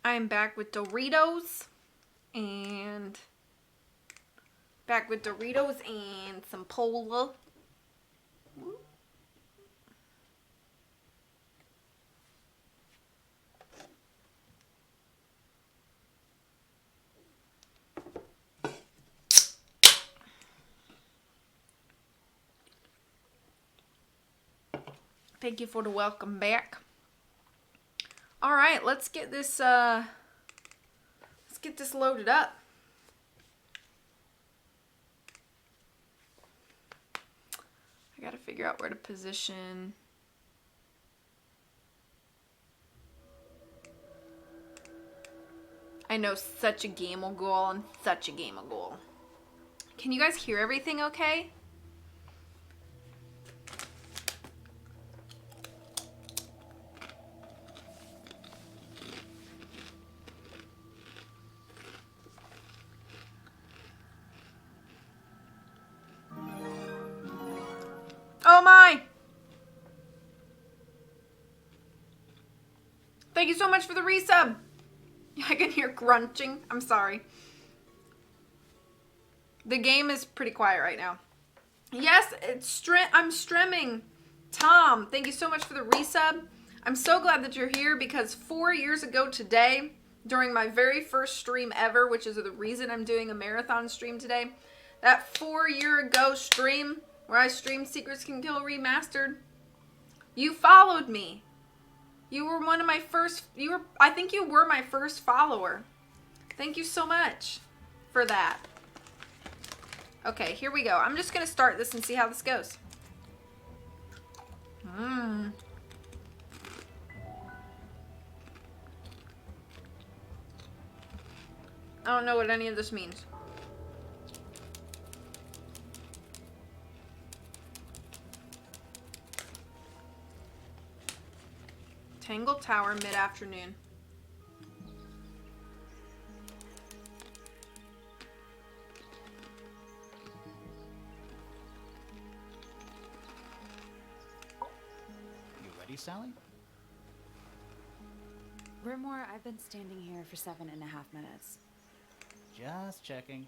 I'm back with Doritos and some Pola. Thank you for the welcome back. All right, let's get this loaded up. I gotta figure out where to position. I know, such a gamal goal and such a gamal goal. Can you guys hear everything okay? Oh my! Thank you so much for the resub. I can hear grunting. I'm sorry. The game is pretty quiet right now. Yes, I'm streaming. Tom, thank you so much for the resub. I'm so glad that you're here because 4 years ago today, during my very first stream ever, which is the reason I'm doing a marathon stream today, that 4 year ago stream where I streamed Secrets Can Kill Remastered, you followed me. You were one of my first, I think you were my first follower. Thank you so much for that. Okay, here we go. I'm just going to start this and see how this goes. I don't know what any of this means. Tangle Tower mid-afternoon. You ready, Sally? Grimoire, I've been standing here for 7.5 minutes. Just checking.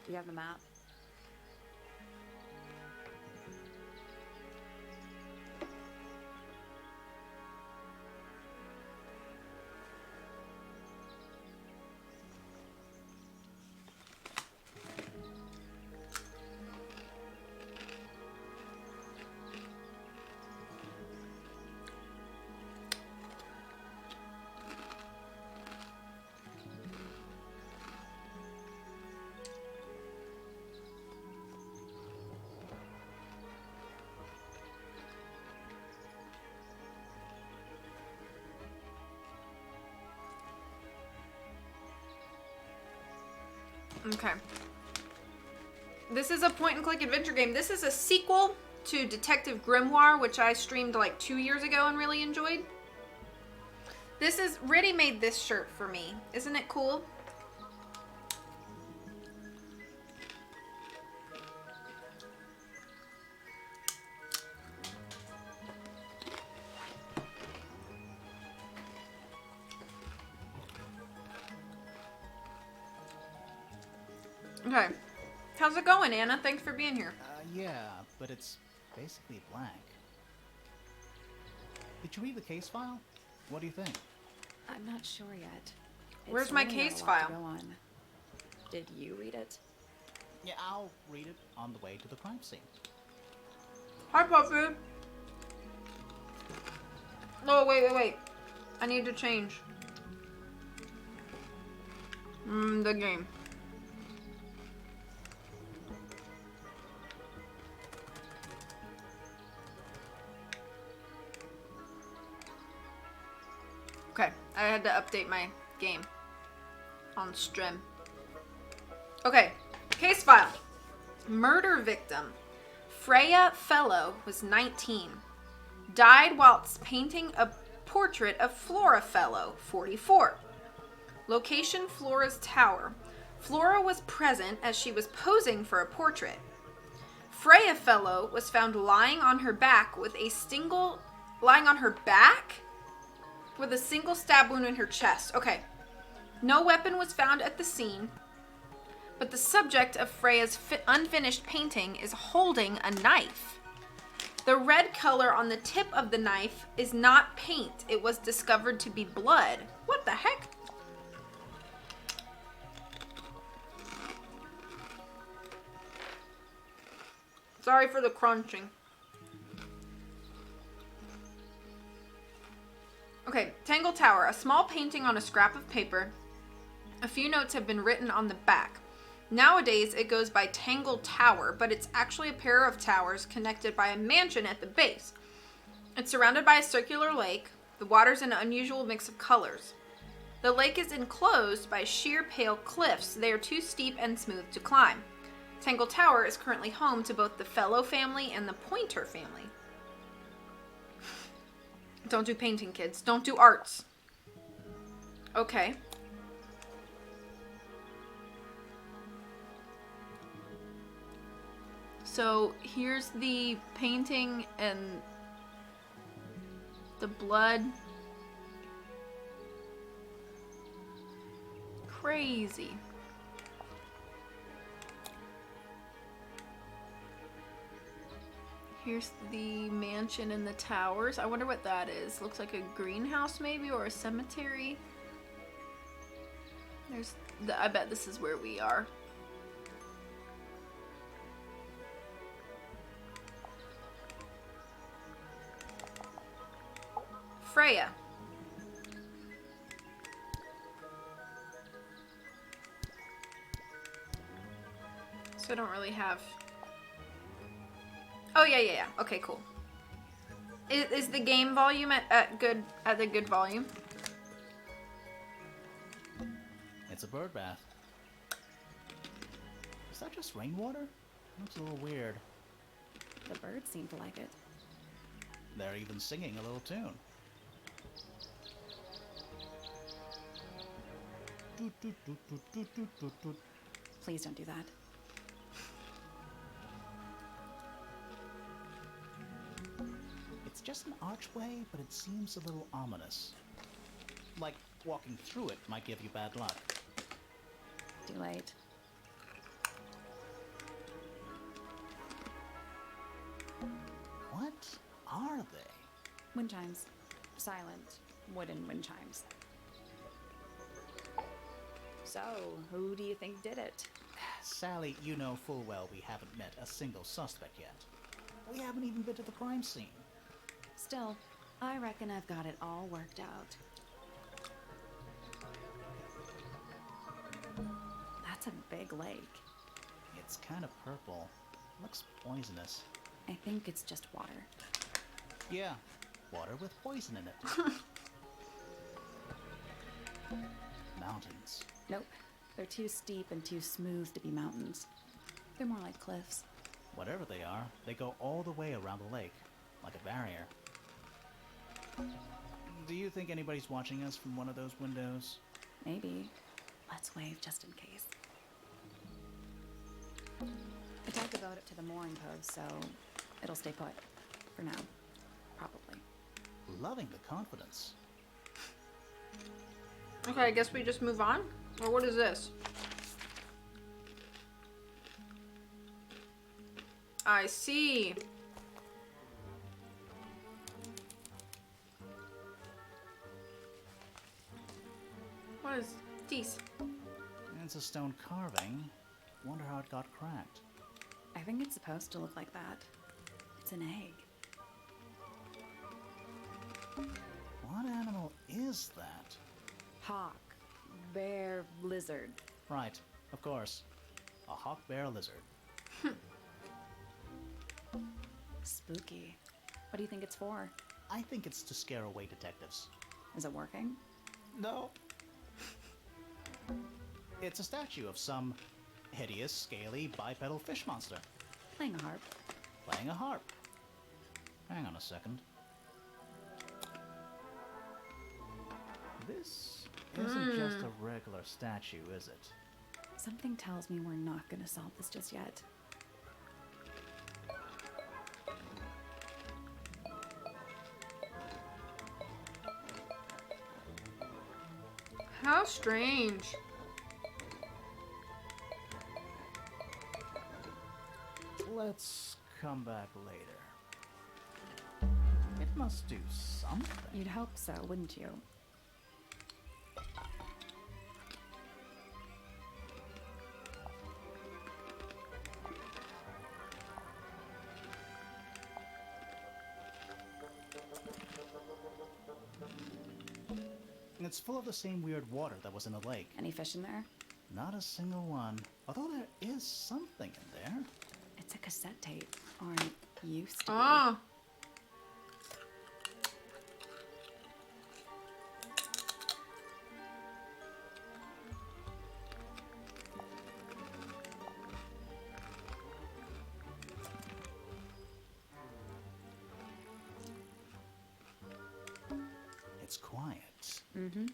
Do you have the map? Okay. This is a point-and-click adventure game. This is a sequel to Detective Grimoire, which I streamed like 2 years ago and really enjoyed. This is... Riddy made this shirt for me. Isn't it cool? Okay. How's it going, Anna? Thanks for being here. Yeah, but it's basically blank. Did you read the case file? What do you think? I'm not sure yet. Where's my case got a lot file? to go on. Did you read it? Yeah, I'll read it on the way to the crime scene. Hi, Puppy. Oh, wait. I need to change. The game. Okay, I had to update my game on stream. Okay, case file. Murder victim. Freya Fellow was 19. Died whilst painting a portrait of Flora Fellow, 44. Location, Flora's tower. Flora was present as she was posing for a portrait. Freya Fellow was found lying on her back with a with a single stab wound in her chest. Okay. No weapon was found at the scene, but the subject of Freya's unfinished painting is holding a knife. The red color on the tip of the knife is not paint. It was discovered to be blood. What the heck? Sorry for the crunching. Okay, Tangle Tower, a small painting on a scrap of paper. A few notes have been written on the back. Nowadays, it goes by Tangle Tower, but it's actually a pair of towers connected by a mansion at the base. It's surrounded by a circular lake. The water's an unusual mix of colors. The lake is enclosed by sheer pale cliffs. They are too steep and smooth to climb. Tangle Tower is currently home to both the Fellow family and the Pointer family. Don't do painting, kids. Don't do arts. Okay. So here's the painting and the blood. Crazy. Here's the mansion and the towers. I wonder what that is. Looks like a greenhouse maybe, or a cemetery. I bet this is where we are. Freya. So I don't really have... Oh, yeah. Okay, cool. Is the game volume at the good volume? It's a bird bath. Is that just rainwater? Looks a little weird. The birds seem to like it. They're even singing a little tune. Doot, doot, doot, doot, doot, doot, doot, doot. Please don't do that. It's just an archway, but it seems a little ominous. Like walking through it might give you bad luck. Too late. What are they? Wind chimes. Silent wooden wind chimes. So, who do you think did it? Sally, you know full well we haven't met a single suspect yet. We haven't even been to the crime scene. Still, I reckon I've got it all worked out. That's a big lake. It's kind of purple. Looks poisonous. I think it's just water. Yeah, water with poison in it. Mountains. Nope. They're too steep and too smooth to be mountains. They're more like cliffs. Whatever they are, they go all the way around the lake, like a barrier. Do you think anybody's watching us from one of those windows? Maybe. Let's wave just in case. I tied the boat up to the mooring post, so it'll stay put. For now. Probably. Loving the confidence. Okay, I guess we just move on? Or what is this? I see. What is this? It's a stone carving. Wonder how it got cracked. I think it's supposed to look like that. It's an egg. What animal is that? Hawk. Bear. Lizard. Right, of course. A hawk bear lizard. Spooky. What do you think it's for? I think it's to scare away detectives. Is it working? No. It's a statue of some hideous, scaly, bipedal fish monster. Playing a harp. Playing a harp. Hang on a second. This isn't just a regular statue, is it? Something tells me we're not gonna solve this just yet. How strange. Let's come back later. It must do something. You'd hope so, wouldn't you? It's full of the same weird water that was in the lake. Any fish in there? Not a single one. Although there is something in there. It's a cassette tape. Or it used to be. Ah. It's quiet. Mm-hmm.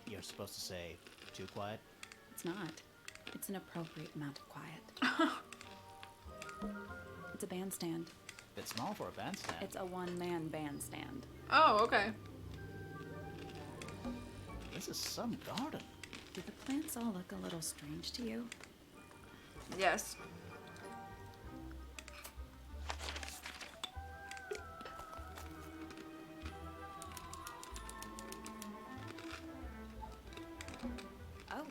You're supposed to say, too quiet? It's not. It's an appropriate amount of quiet. It's a bandstand. Bit small for a bandstand. It's a one-man bandstand. Oh, okay. This is some garden. Do the plants all look a little strange to you? Yes. Oh.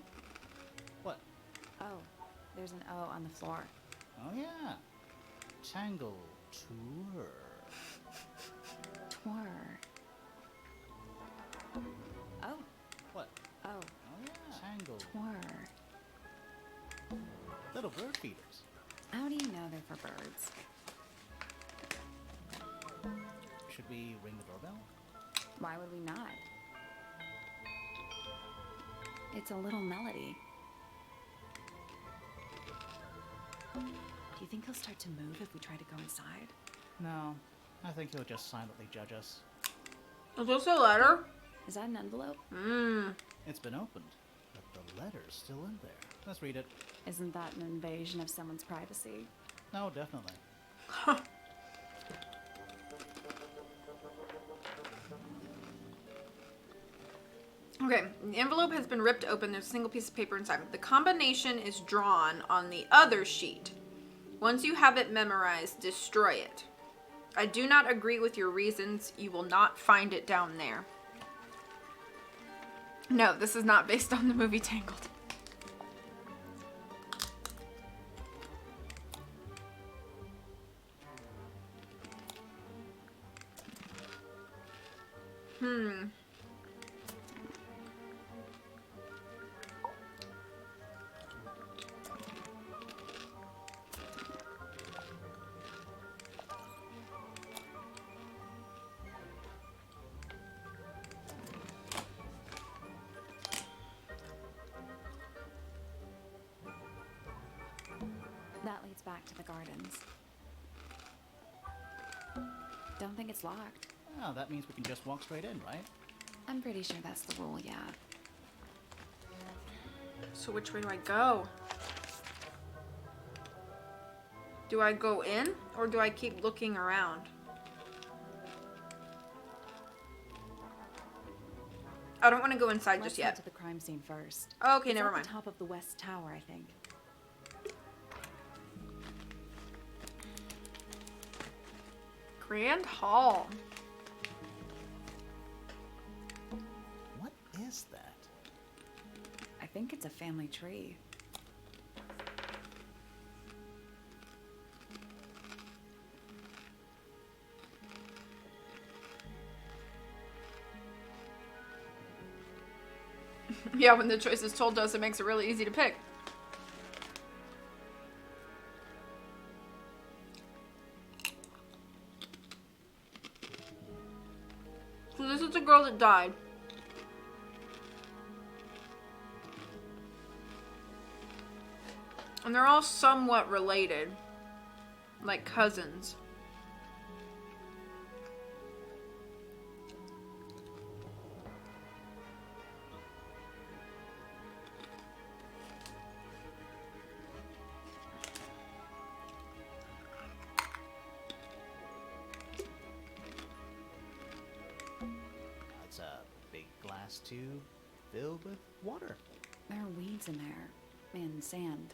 What? Oh. There's an O on the floor. Oh yeah. Tangle tour. Twir. Oh. What? Oh. Oh yeah. Tangle. Twir. Little bird feeders. How do you know they're for birds? Should we ring the doorbell? Why would we not? It's a little melody. Do you think he'll start to move if we try to go inside? No. I think he'll just silently judge us. Is this a letter? Is that an envelope? Mmm. It's been opened, but the letter's still in there. Let's read it. Isn't that an invasion of someone's privacy? No, definitely. Okay, the envelope has been ripped open. There's a single piece of paper inside. The combination is drawn on the other sheet. Once you have it memorized, destroy it. I do not agree with your reasons. You will not find it down there. No, this is not based on the movie Tangled. That leads back to the gardens. Don't think it's locked. Oh, that means we can just walk straight in, right? I'm pretty sure that's the rule, yeah. So which way do I go? Do I go in or do I keep looking around? I don't want to go inside Let's just yet. head to the crime scene first. Okay, It's never at mind. the top of the west tower, I think. Grand Hall. What is that? I think it's a family tree. Yeah, when the choice is told to us, it makes it really easy to pick. So this is the girl that died. And they're all somewhat related. Like cousins. It's a big glass tube. filled with water. There are weeds in there. And sand.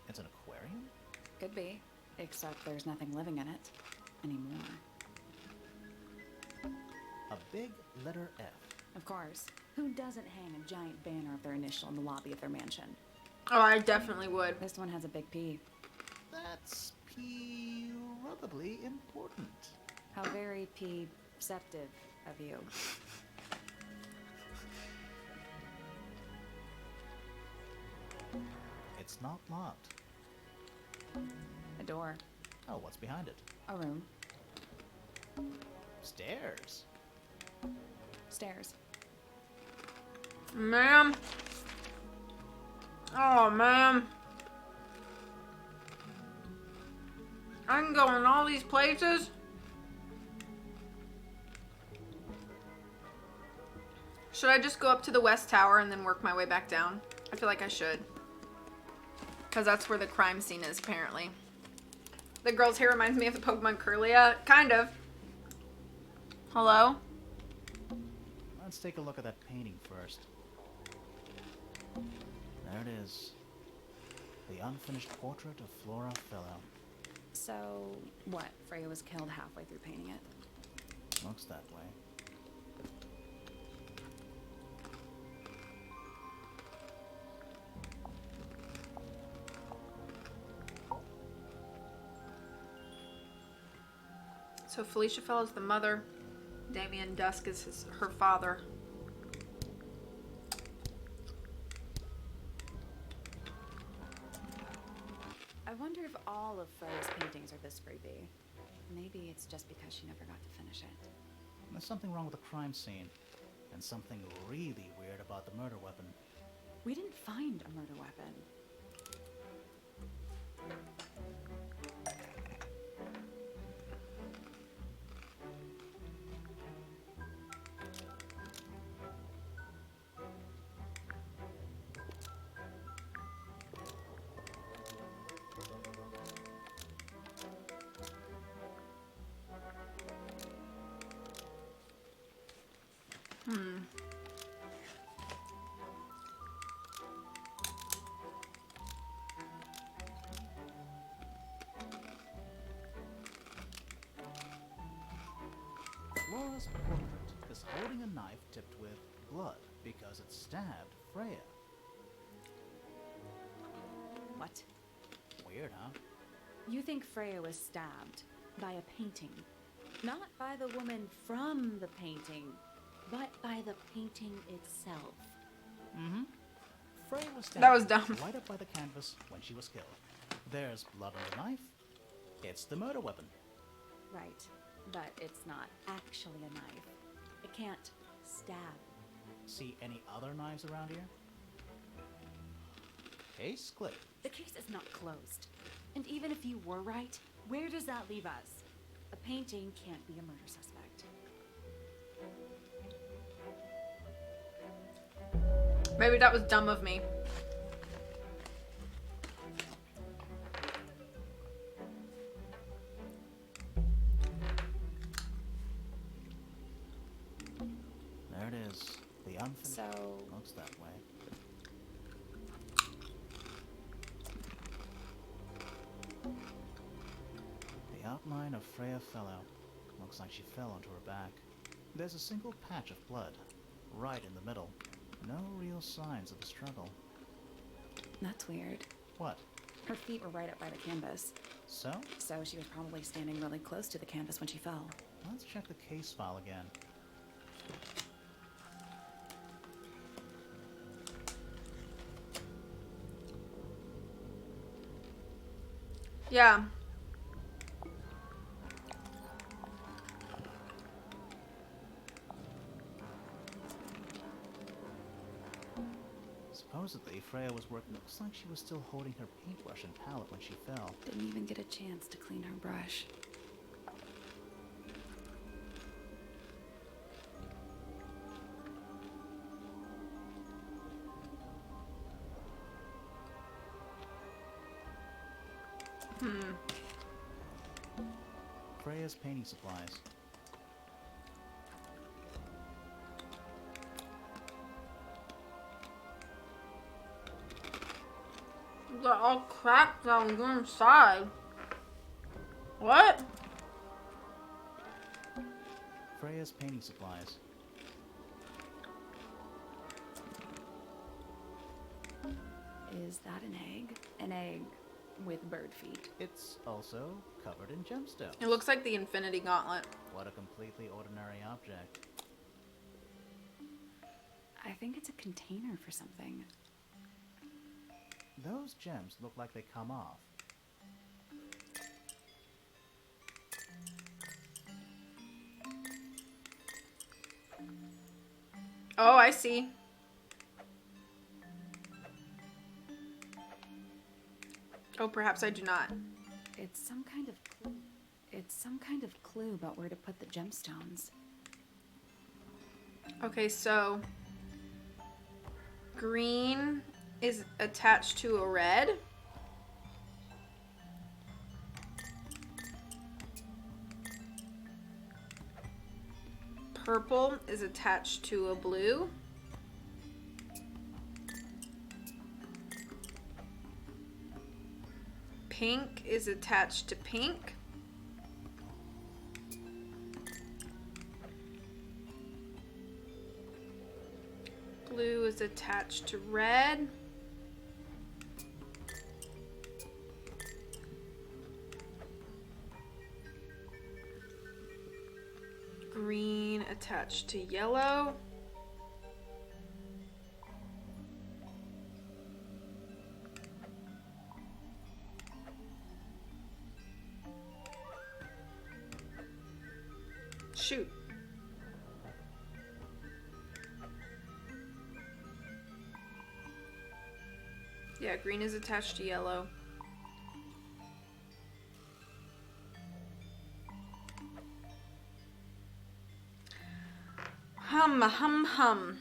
It's an aquarium? Could be. Except there's nothing living in it. Anymore. A big letter F. Of course. Who doesn't hang a giant banner of their initial in the lobby of their mansion? Oh, I definitely would. This one has a big P. That's probably important. How very P-ceptive of you. It's not locked. A door. Oh, what's behind it? A room. Stairs. Stairs. Ma'am. Oh, ma'am. I can go in all these places. Should I just go up to the West Tower and then work my way back down? I feel like I should. Because that's where the crime scene is, apparently. The girl's hair reminds me of the Pokemon Kirlia. Kind of. Hello? Let's take a look at that painting first. There it is. The unfinished portrait of Flora Fellow. So, what? Freya was killed halfway through painting it? Looks that way. So Felicia Fellow's the mother. Damien Dusk is her father. I wonder if all of Freya's paintings are this creepy. Maybe it's just because she never got to finish it. There's something wrong with the crime scene. And something really weird about the murder weapon. We didn't find a murder weapon. Flora's portrait is holding a knife tipped with blood because it stabbed Freya. What? Weird, huh? You think Freya was stabbed by a painting? Not by the woman from the painting, but by the painting itself. Mm-hmm. Freya was stabbed That was dumb. right up by the canvas when she was killed. There's blood on the knife. It's the murder weapon. Right, but it's not actually a knife. It can't stab. See any other knives around here? Case clear. The case is not closed. And even if you were right, where does that leave us? A painting can't be a murder suspect. Maybe that was dumb of me. There it is. The unfinished. So, Looks that way. The outline of Freya Fellow. Looks like she fell onto her back. There's a single patch of blood, right in the middle. No real signs of a struggle. that's weird. What? Her feet were right up by the canvas. So? So she was probably standing really close to the canvas when she fell. Let's check the case file again. Yeah. Supposedly, Freya was working. Looks like she was still holding her paintbrush and palette when she fell. Didn't even get a chance to clean her brush. Freya's painting supplies. They're all cracked down one side. What? Freya's painting supplies. Is that an egg? An egg with bird feet. It's also covered in gemstones. It looks like the Infinity Gauntlet. What a completely ordinary object. I think it's a container for something. Those gems look like they come off. Oh, I see. Oh, perhaps I do not. It's some kind of clue. It's some kind of clue about where to put the gemstones. Okay, so green is attached to a red. Purple is attached to a blue. Pink is attached to pink. Blue is attached to red. Green attached to yellow. Shoot. Yeah, green is attached to yellow. Hum.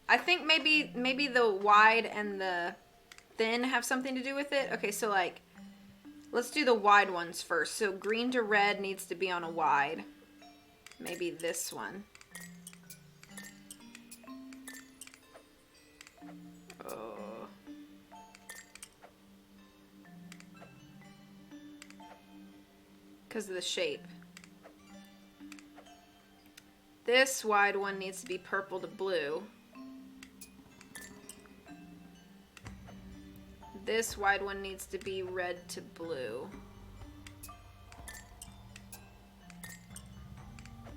I think maybe the wide and the thin have something to do with it. Okay, so like, let's do the wide ones first. So green to red needs to be on a wide. Maybe this one. Oh. Because of the shape. This wide one needs to be purple to blue. This wide one needs to be red to blue.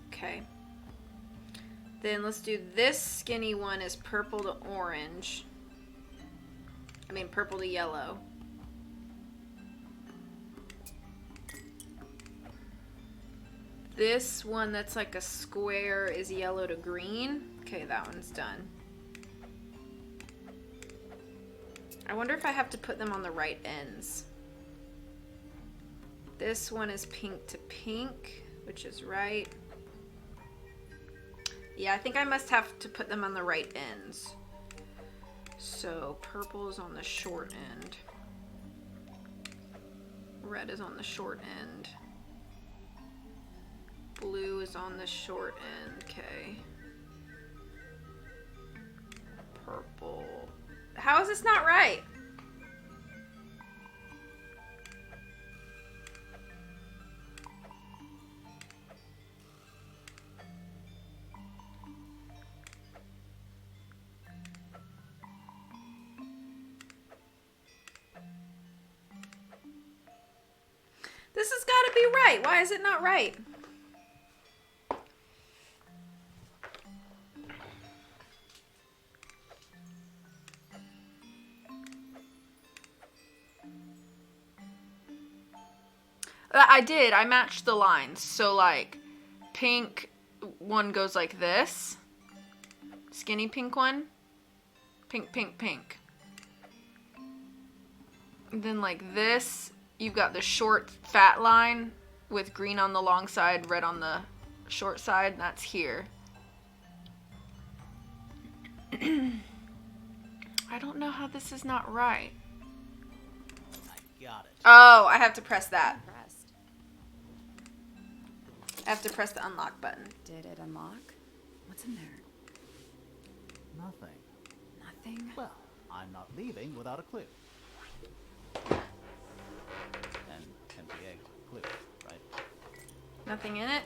Okay. Then let's do this skinny one is purple to orange. I mean purple to yellow. This one that's like a square is yellow to green. Okay, that one's done. I wonder if I have to put them on the right ends. This one is pink to pink, which is right. Yeah, I think I must have to put them on the right ends. So purple is on the short end. Red is on the short end. Blue is on the short end, okay. Purple. How is this not right? This has got to be right. Why is it not right? I did. I matched the lines. So, like, pink one goes like this. Skinny pink one. Pink, pink, pink. And then, like this, you've got the short, fat line with green on the long side, red on the short side. That's here. I don't know how this is not right. I got it. Oh, I have to press that. Impressed. I have to press the unlock button. Did it unlock? What's in there? Nothing. Nothing? Well, I'm not leaving without a clue. An empty egg, clue, right? Nothing in it?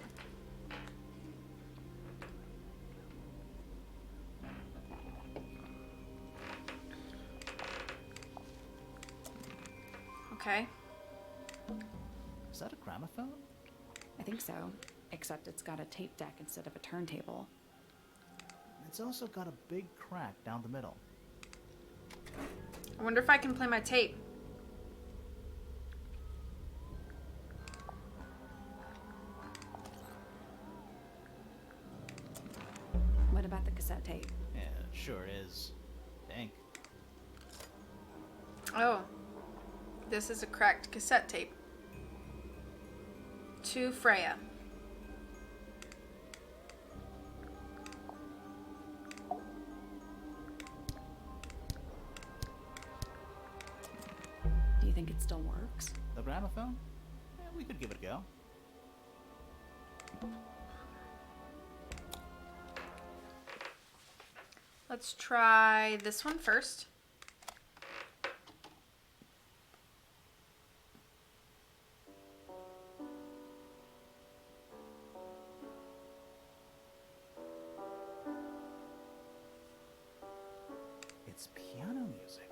Okay. Is that a gramophone? I think so, except it's got a tape deck instead of a turntable. It's also got a big crack down the middle. I wonder if I can play my tape. What about the cassette tape? Yeah, it sure is. Pink. Oh. This is a cracked cassette tape. To Freya. Do you think it still works? The gramophone? Yeah, we could give it a go. Let's try this one first. It's piano music.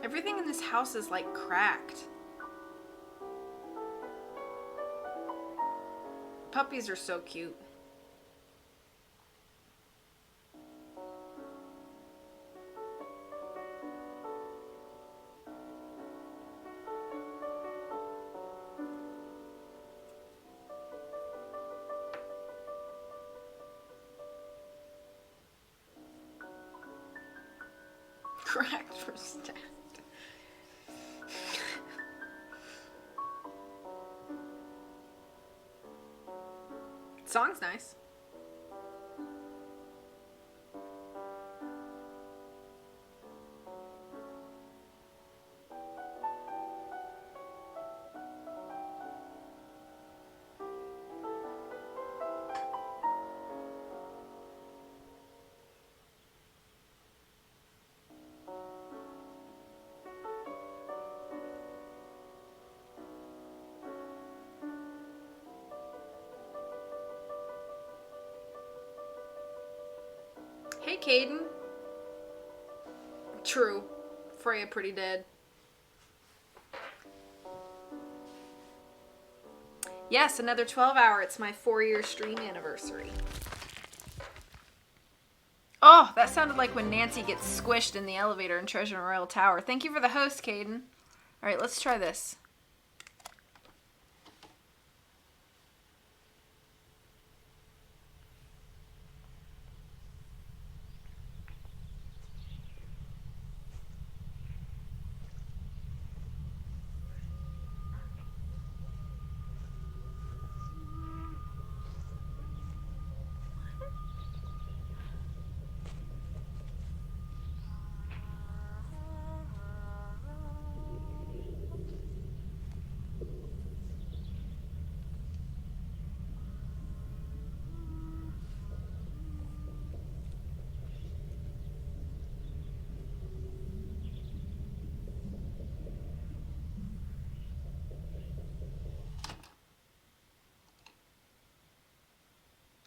Everything in this house is like cracked. Puppies are so cute. Cracked for stacked. Song's nice. Hey, Caden. True. Freya pretty dead. Yes, another 12-hour. It's my 4-year stream anniversary. Oh, that sounded like when Nancy gets squished in the elevator in Treasure Royal Tower. Thank you for the host, Caden. All right, let's try this.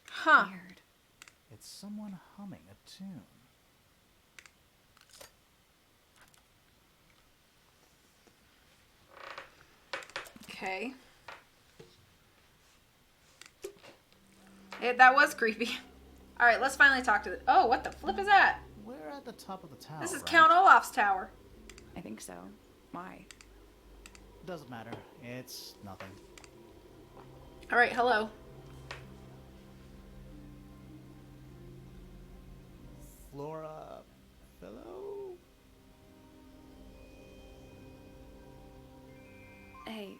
Huh. Weird. It's someone humming a tune. Okay. That was creepy. All right, let's finally talk to the... Oh, what the flip is that? We're at the top of the tower. This is right? Count Olaf's tower. I think so. Why? Doesn't matter. It's nothing. All right, hello. Flora... Fellow? Hey,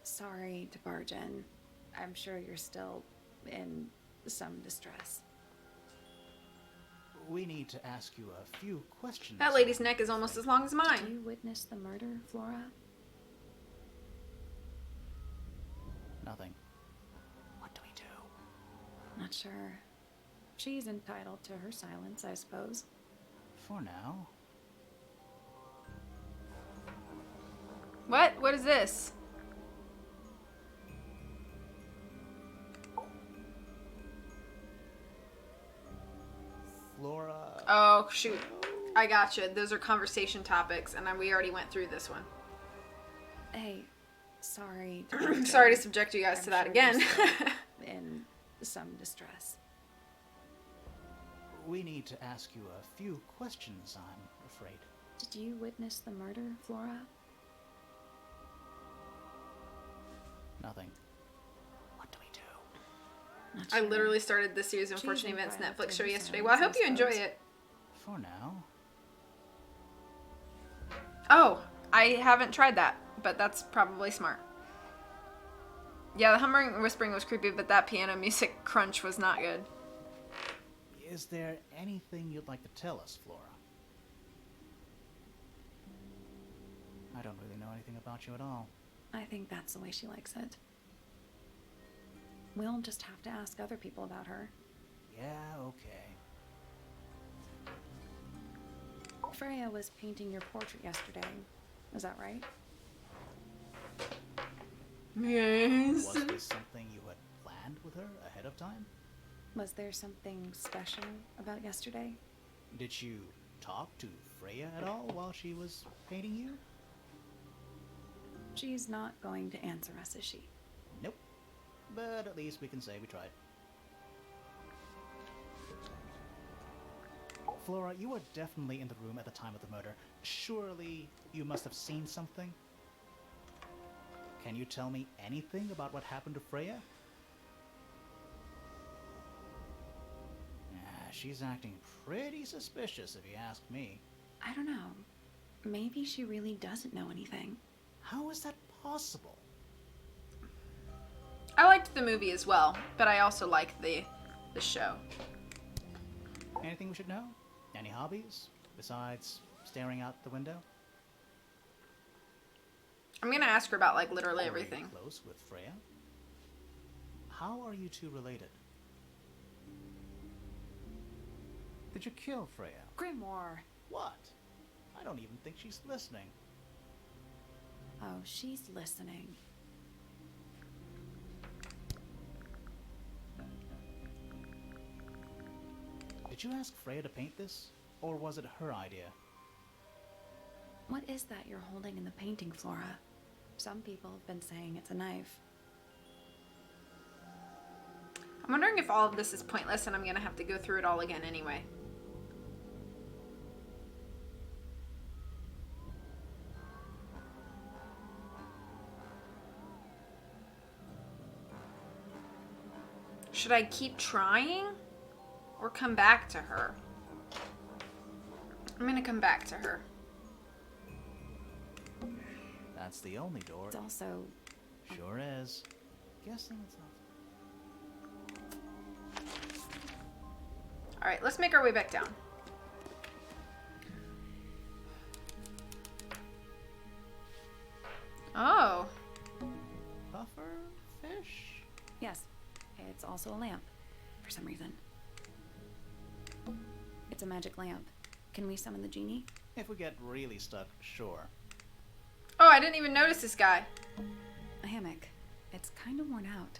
sorry to barge in. I'm sure you're still in some distress. We need to ask you a few questions. That lady's neck is almost as long as Did mine. you witness the murder, Flora? Nothing. What do we do? Not sure. She's entitled to her silence, I suppose. For now. What? What is this? Flora. Oh, shoot. I gotcha. Those are conversation topics, and we already went through this one. Hey, sorry. Sorry to subject you guys I'm to that sure again. you're still in some distress. We need to ask you a few questions, I'm afraid. Did you witness the murder, Flora? Nothing. What do we do? Not I sure. literally started this series of She's Unfortunate Events entitled Netflix to show her yesterday. silence, Well, I hope I you enjoy suppose. it. For now. Oh, I haven't tried that, but that's probably smart. Yeah, the humming and whispering was creepy, but that piano music crunch was not good. Is there anything you'd like to tell us, Flora? I don't really know anything about you at all. I think that's the way she likes it. We'll just have to ask other people about her. Yeah, okay. Freya was painting your portrait yesterday. Is that right? Yes. Was this something you had planned with her ahead of time? Was there something special about yesterday? Did you talk to Freya at all while she was painting you? She's not going to answer us, is she? Nope. But at least we can say we tried. Flora, you were definitely in the room at the time of the murder. Surely you must have seen something? Can you tell me anything about what happened to Freya? She's acting pretty suspicious if you ask me. I don't know. Maybe she really doesn't know anything. How is that possible? I liked the movie as well, but I also liked the show. Anything we should know? Any hobbies besides staring out the window? I'm gonna ask her about like literally Are you everything. close with Freya? How are you two related? Did you kill Freya? Grimoire. What? I don't even think she's listening. Oh, she's listening. Did you ask Freya to paint this? Or was it her idea? What is that you're holding in the painting, Flora? Some people have been saying it's a knife. I'm wondering if all of this is pointless and I'm gonna have to go through it all again anyway. Should I keep trying or come back to her? I'm gonna come back to her. That's the only door. It's also... Sure is. Guessing it's not. All right, let's make our way back down. Oh, Puffer fish? Yes, it's also a lamp, for some reason. It's a magic lamp. Can we summon the genie? If we get really stuck, sure. oh, I didn't even notice this guy. A hammock. It's kind of worn out.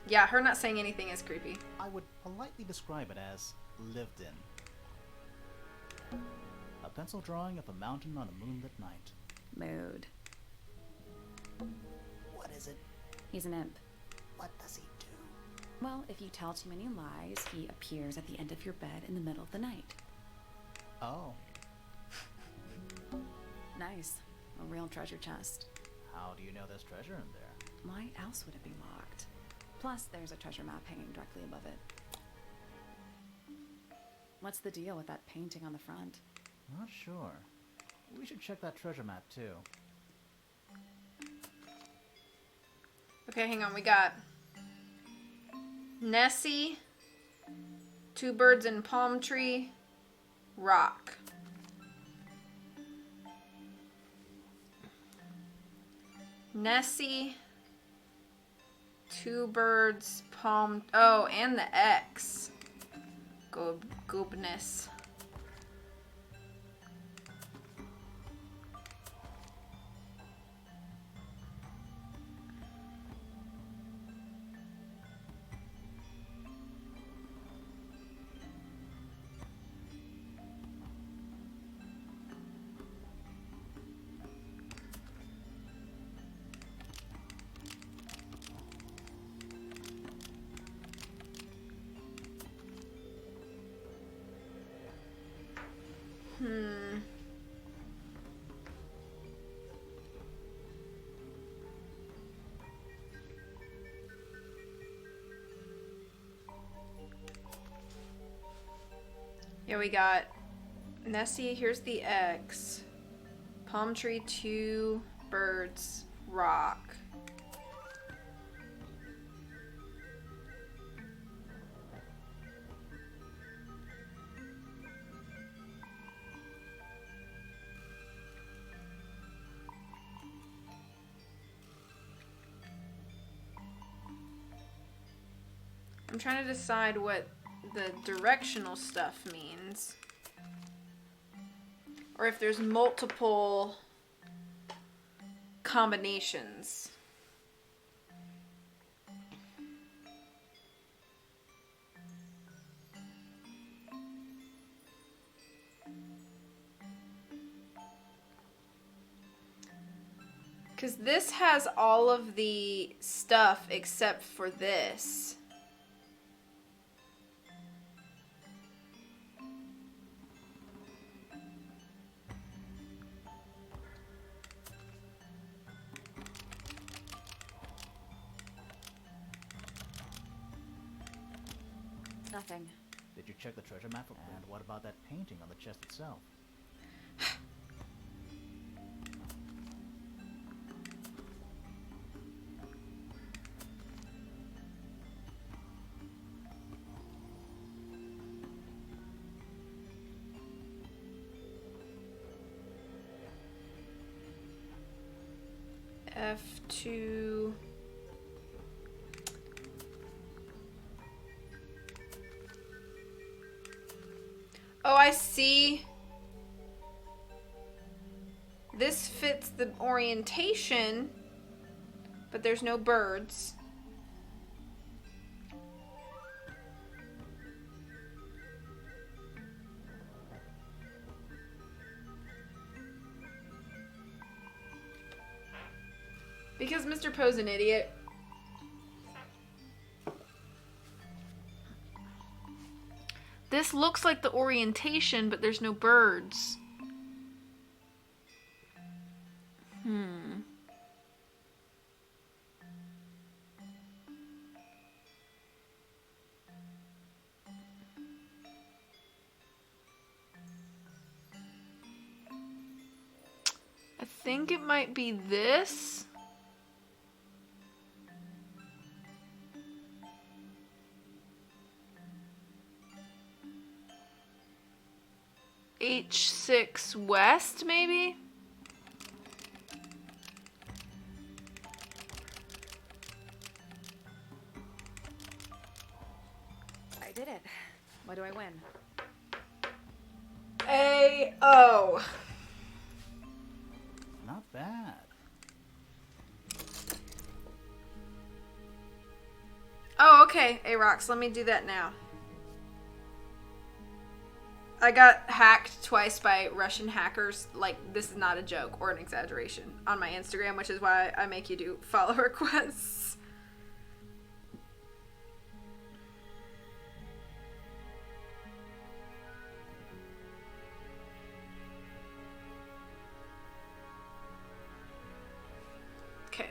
Yeah, her not saying anything is creepy. I would politely describe it as lived in. A pencil drawing of a mountain on a moonlit night. Mood. What is it? He's an imp. What does he do? Well, if you tell too many lies, he appears at the end of your bed in the middle of the night. Oh, Nice. A real treasure chest. how do you know there's treasure in there? Why else would it be locked? Plus, there's a treasure map hanging directly above it. What's the deal with that painting on the front? Not sure. We should check that treasure map too. Okay, hang on. We got Nessie, Two birds and palm tree. Rock. Nessie. Two birds, palm. Oh, and the X. Goobness. Yeah, we got Nessie, here's the X. Palm tree, two birds, rock. I'm trying to decide what the directional stuff means. Or if there's multiple combinations. Because this has all of the stuff except for this. Nothing. Did you check the treasure map? And what about that painting on the chest itself? F2. Oh, I see. This fits the orientation, but there's no birds. Because Mr. Poe's an idiot. This looks like the orientation, but there's no birds. I think it might be this. H6 West, maybe? I did it. What do I win? A-O. Not bad. Oh, okay. A-Rocks, let me do that now. I got hacked twice by Russian hackers. Like, this is not a joke or an exaggeration on my Instagram, which is why I make you do follow requests. Okay.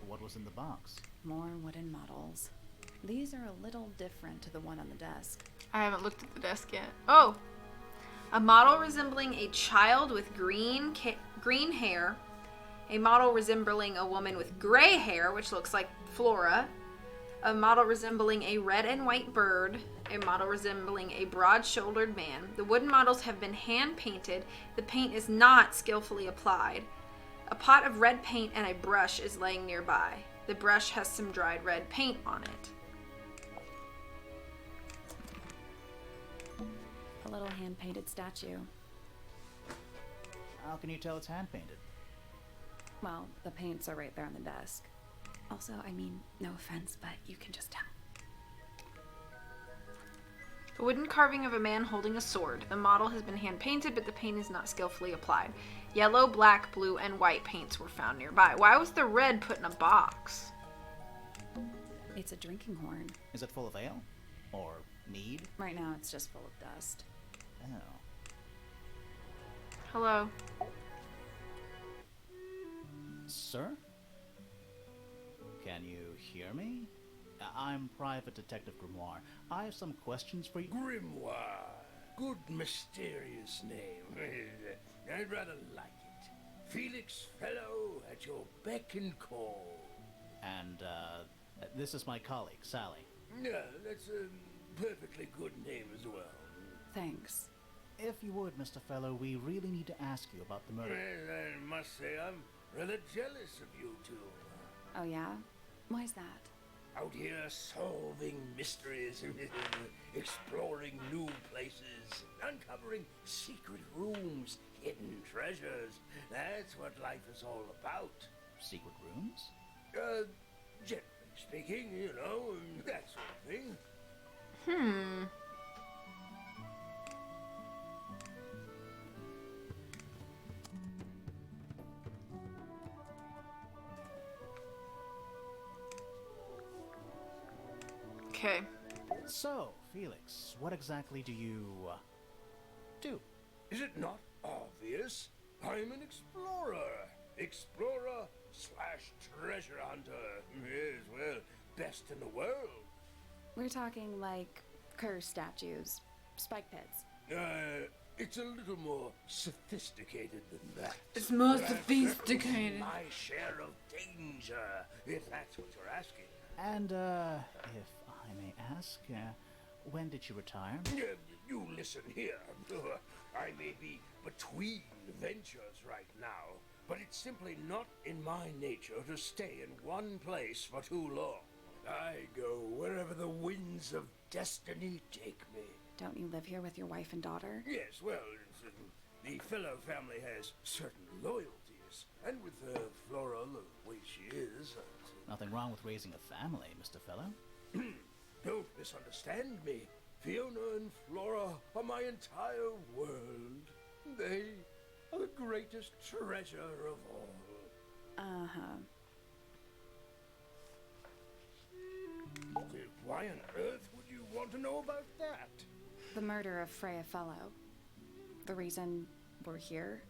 What was in the box? More wooden models. These are a little different to the one on the desk. I haven't looked at the desk yet. Oh! A model resembling a child with green hair. A model resembling a woman with gray hair, which looks like Flora. a model resembling a red and white bird, a model resembling a broad-shouldered man. The wooden models have been hand-painted. The paint is not skillfully applied. A pot of red paint and a brush is laying nearby. The brush has some dried red paint on it. A little hand-painted statue. How can you tell it's hand-painted? Well, the paints are right there on the desk. Also, I mean, no offense, but you can just tell. A wooden carving of a man holding a sword. The model has been hand-painted, but the paint is not skillfully applied. Yellow, black, blue, and white paints were found nearby. Why was the red put in a box? It's a drinking horn. Is it full of ale? Or mead? Right now, it's just full of dust. Oh. Hello. Sir? Can you hear me? I'm Private Detective Grimoire. I have some questions for you. Grimoire. Good mysterious name. I'd rather like it. Felix Fellow at your beck and call. And, this is my colleague, Sally. Yeah, that's a perfectly good name as well. Thanks. If you would, Mr. Fellow, we really need to ask you about the murder. Well, I must say I'm rather jealous of you two. Oh, yeah? Why's that? Out here solving mysteries, exploring new places, uncovering secret rooms, hidden treasures. That's what life is all about. Secret rooms? Generally speaking, you know, that sort of thing. Okay. So, Felix, what exactly do you, do? Is it not obvious? I'm an explorer. Explorer / treasure hunter. Yes, well, best in the world. We're talking like curse statues, spike pits. It's a little more sophisticated than that. It's more But I've sophisticated. My share of danger, if that's what you're asking. And, if I may ask, when did you retire? You listen here. I may be between ventures right now, but it's simply not in my nature to stay in one place for too long. I go wherever the winds of destiny take me. Don't you live here with your wife and daughter? Yes, well, the Fellow family has certain loyalties, and with Flora the way she is... Nothing wrong with raising a family, Mr. Fellow. Don't misunderstand me. Fiona and Flora are my entire world. They are the greatest treasure of all. Uh-huh. Why on earth would you want to know about that? The murder of Freya Fellow. The reason we're here?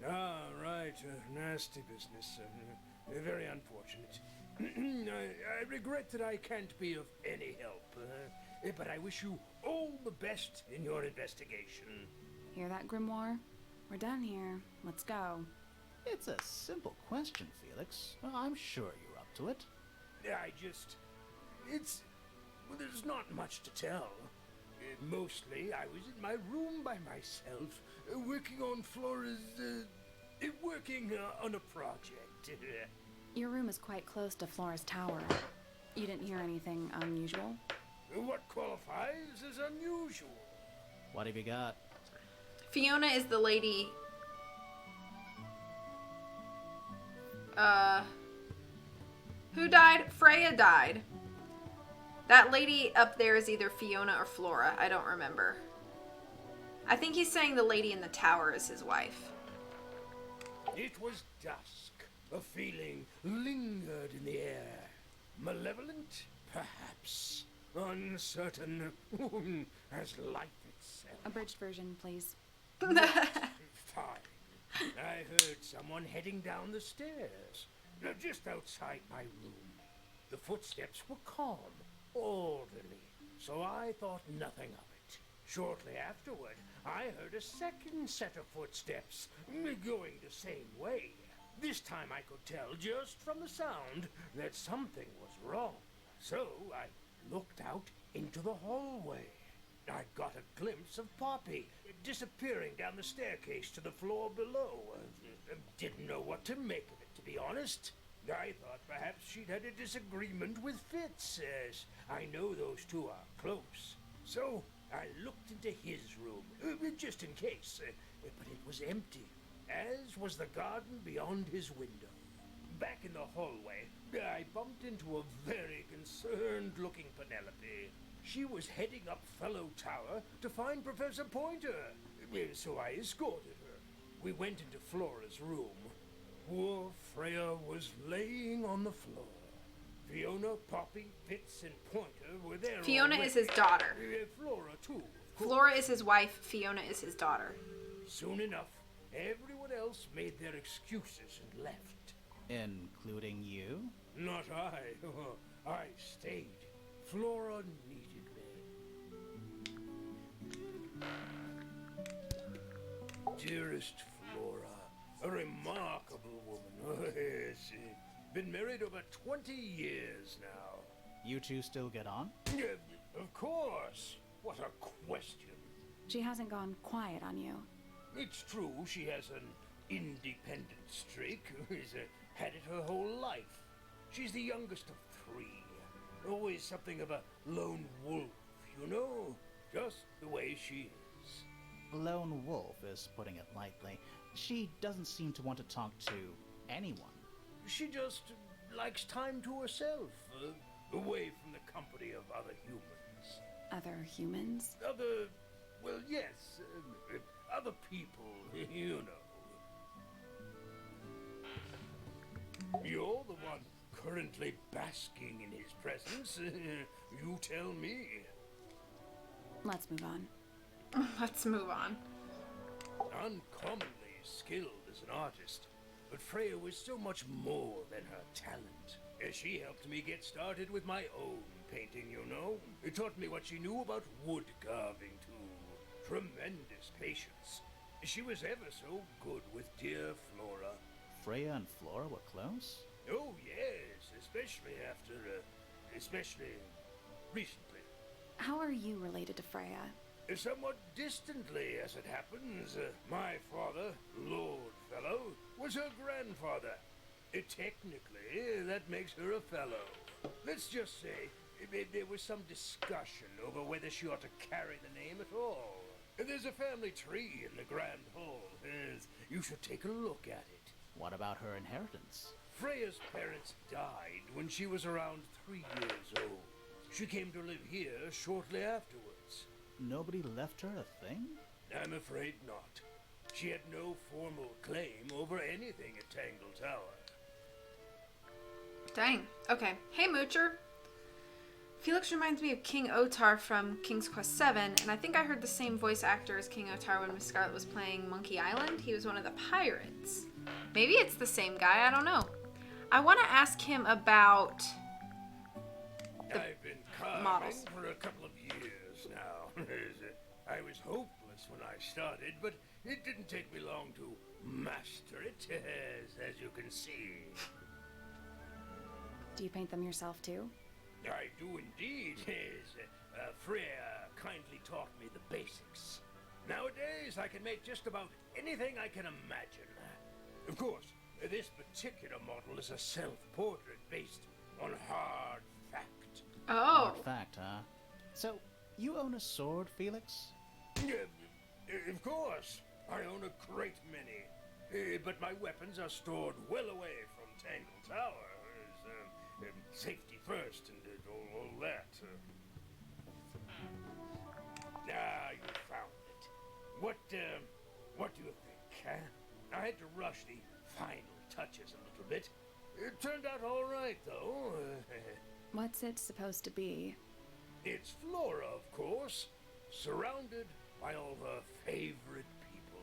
Ah, right. Nasty business. Very unfortunate. I regret that I can't be of any help. But I wish you all the best in your investigation. Hear that, Grimoire? We're done here. Let's go. It's a simple question, Felix. Well, I'm sure you're up to it. There's not much to tell. Mostly, I was in my room by myself, working on Flora's, working on a project. Your room is quite close to Flora's tower. You didn't hear anything unusual? What qualifies as unusual? What have you got? Fiona is the lady... Who died? Freya died. That lady up there is either Fiona or Flora. I don't remember. I think he's saying the lady in the tower is his wife. It was dusk. A feeling lingered in the air. Malevolent? Perhaps. Uncertain as life itself. Abridged version, please. Fine. I heard someone heading down the stairs, just outside my room. The footsteps were calm, orderly, so I thought nothing of it. Shortly afterward, I heard a second set of footsteps, going the same way. This time I could tell just from the sound that something was wrong. So I looked out into the hallway. I got a glimpse of Poppy disappearing down the staircase to the floor below. Didn't know what to make of it, to be honest. I thought perhaps she'd had a disagreement with Fitz, as I know those two are close. So I looked into his room, just in case, but it was empty, as was the garden beyond his window. Back in the hallway, I bumped into a very concerned-looking Penelope. She was heading up Fellow Tower to find Professor Pointer, so I escorted her. We went into Flora's room. Poor Freya was laying on the floor. Fiona, Poppy, Fitz, and Pointer were there. Fiona already. is his daughter. Flora, too. of course. Flora is his wife. Fiona is his daughter. Soon enough, everyone else made their excuses and left. Including you? Not I. I stayed. Flora needed me. Dearest Flora, a remarkable woman. Yes, been married over 20 years now. You two still get on? Of course. What a question. She hasn't gone quiet on you. It's true she has an independent streak. She's had it her whole life. She's the youngest of 3. Always something of a lone wolf, you know? Just the way she is. Lone wolf is putting it lightly. She doesn't seem to want to talk to anyone. She just likes time to herself, away from the company of other humans. Other humans? Well, yes, other people, you know. You're the one currently basking in his presence. You tell me. Let's move on. Let's move on. Uncommonly skilled as an artist, but Freya was so much more than her talent. She helped me get started with my own painting, you know. It taught me what she knew about wood carving, too. Tremendous patience. She was ever so good with dear Flora. Freya and Flora were close? Oh, yes, especially recently. How are you related to Freya? Somewhat distantly, as it happens. My father, Lord Fellow, was her grandfather. Technically, that makes her a fellow. Let's just say there was some discussion over whether she ought to carry the name at all. There's a family tree in the Grand Hall. You should take a look at it. What about her inheritance? Freya's parents died when she was around 3 years old. She came to live here shortly afterwards. Nobody left her a thing? I'm afraid not. She had no formal claim over anything at Tangle Tower. Dang. Okay. Hey, Moocher. Felix reminds me of King Otar from King's Quest VII, and I think I heard the same voice actor as King Otar when Miss Scarlet was playing Monkey Island. He was one of the pirates. Maybe it's the same guy. I don't know. I want to ask him about I've been carving models. for a couple of years now. I was hopeless when I started, but it didn't take me long to master it, as you can see. Do you paint them yourself too? I do indeed. Freya kindly taught me the basics. Nowadays, I can make just about anything I can imagine. Of course, this particular model is a self-portrait based on hard fact. Oh. Hard fact, huh? So, you own a sword, Felix? Of course, I own a great many. But my weapons are stored well away from Tangle Tower. Safety first and all that. You found it. What do you think, huh? I had to rush the final touches a little bit. It turned out all right, though. What's it supposed to be? It's Flora, of course, surrounded by all her favorite people.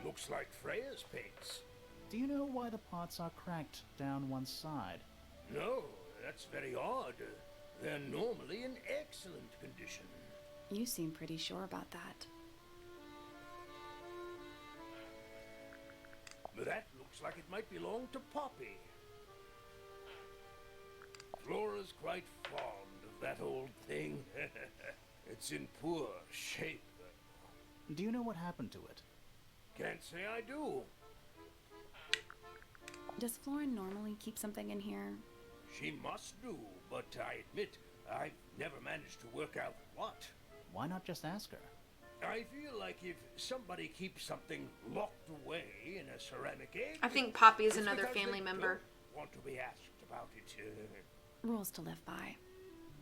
Looks like Freya's paints. Do you know why the pots are cracked down one side? No, that's very odd. They're normally in excellent condition. You seem pretty sure about that. That looks like it might belong to Poppy. Flora's quite fond of that old thing. It's in poor shape, though. Do you know what happened to it? Can't say I do. Does Flora normally keep something in here? She must do, but I admit I've never managed to work out what. Why not just ask her? I feel like if somebody keeps something locked away in a ceramic egg... I think Poppy is it's another because family they member. don't want to be asked about it. Rules to live by.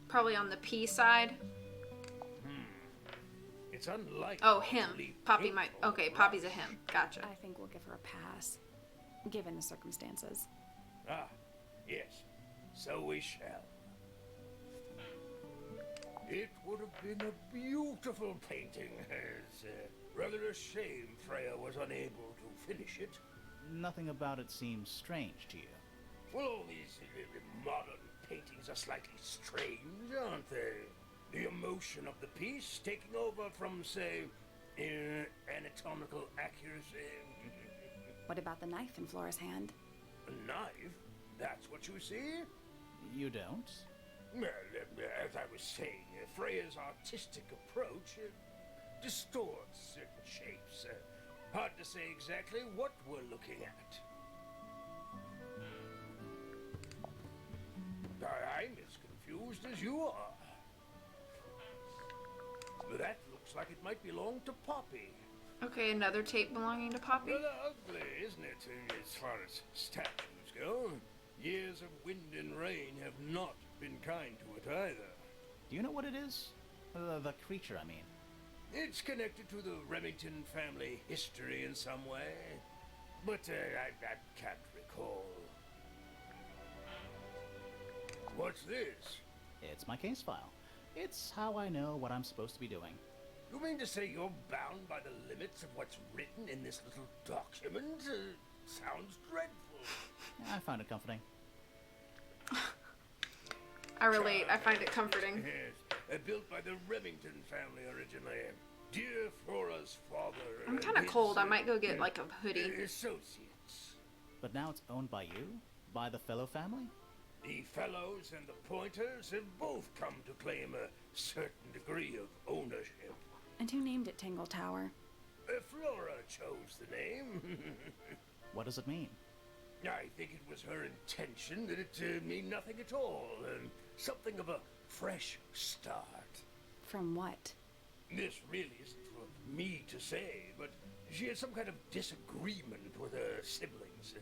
Probably on the P side. It's unlikely. Oh, him. to leave Poppy paint might. on Okay, the Poppy's a brush. him. Gotcha. I think we'll give her a pass, given the circumstances. Ah, yes. So we shall. It would have been a beautiful painting. It's rather a shame Freya was unable to finish it. Nothing about it seems strange to you. Well, all these modern paintings are slightly strange, aren't they? The emotion of the piece taking over from, say, anatomical accuracy. What about the knife in Flora's hand? A knife? That's what you see? You don't? Well, as I was saying, Freya's artistic approach distorts certain shapes. Hard to say exactly what we're looking at. I'm as confused as you are. That looks like it might belong to Poppy. Okay, another tape belonging to Poppy. Rather ugly, isn't it, as far as statues go? Years of wind and rain have not been kind to it either. Do you know what it is? The creature, I mean. It's connected to the Remington family history in some way, but I can't recall. What's this? It's my case file. It's how I know what I'm supposed to be doing. You mean to say you're bound by the limits of what's written in this little document? Sounds dreadful. I find it comforting. I relate. I find it comforting. Yes, built by the Remington family originally. Dear Flora's father. I'm kind of cold. I might go get like a hoodie. Associates. But now it's owned by you? By the fellow family? The Fellows and the Pointers have both come to claim a certain degree of ownership. And who named it Tangle Tower? Flora chose the name. What does it mean? I think it was her intention that it mean nothing at all. Something of a fresh start. From what? This really isn't for me to say, but she had some kind of disagreement with her siblings.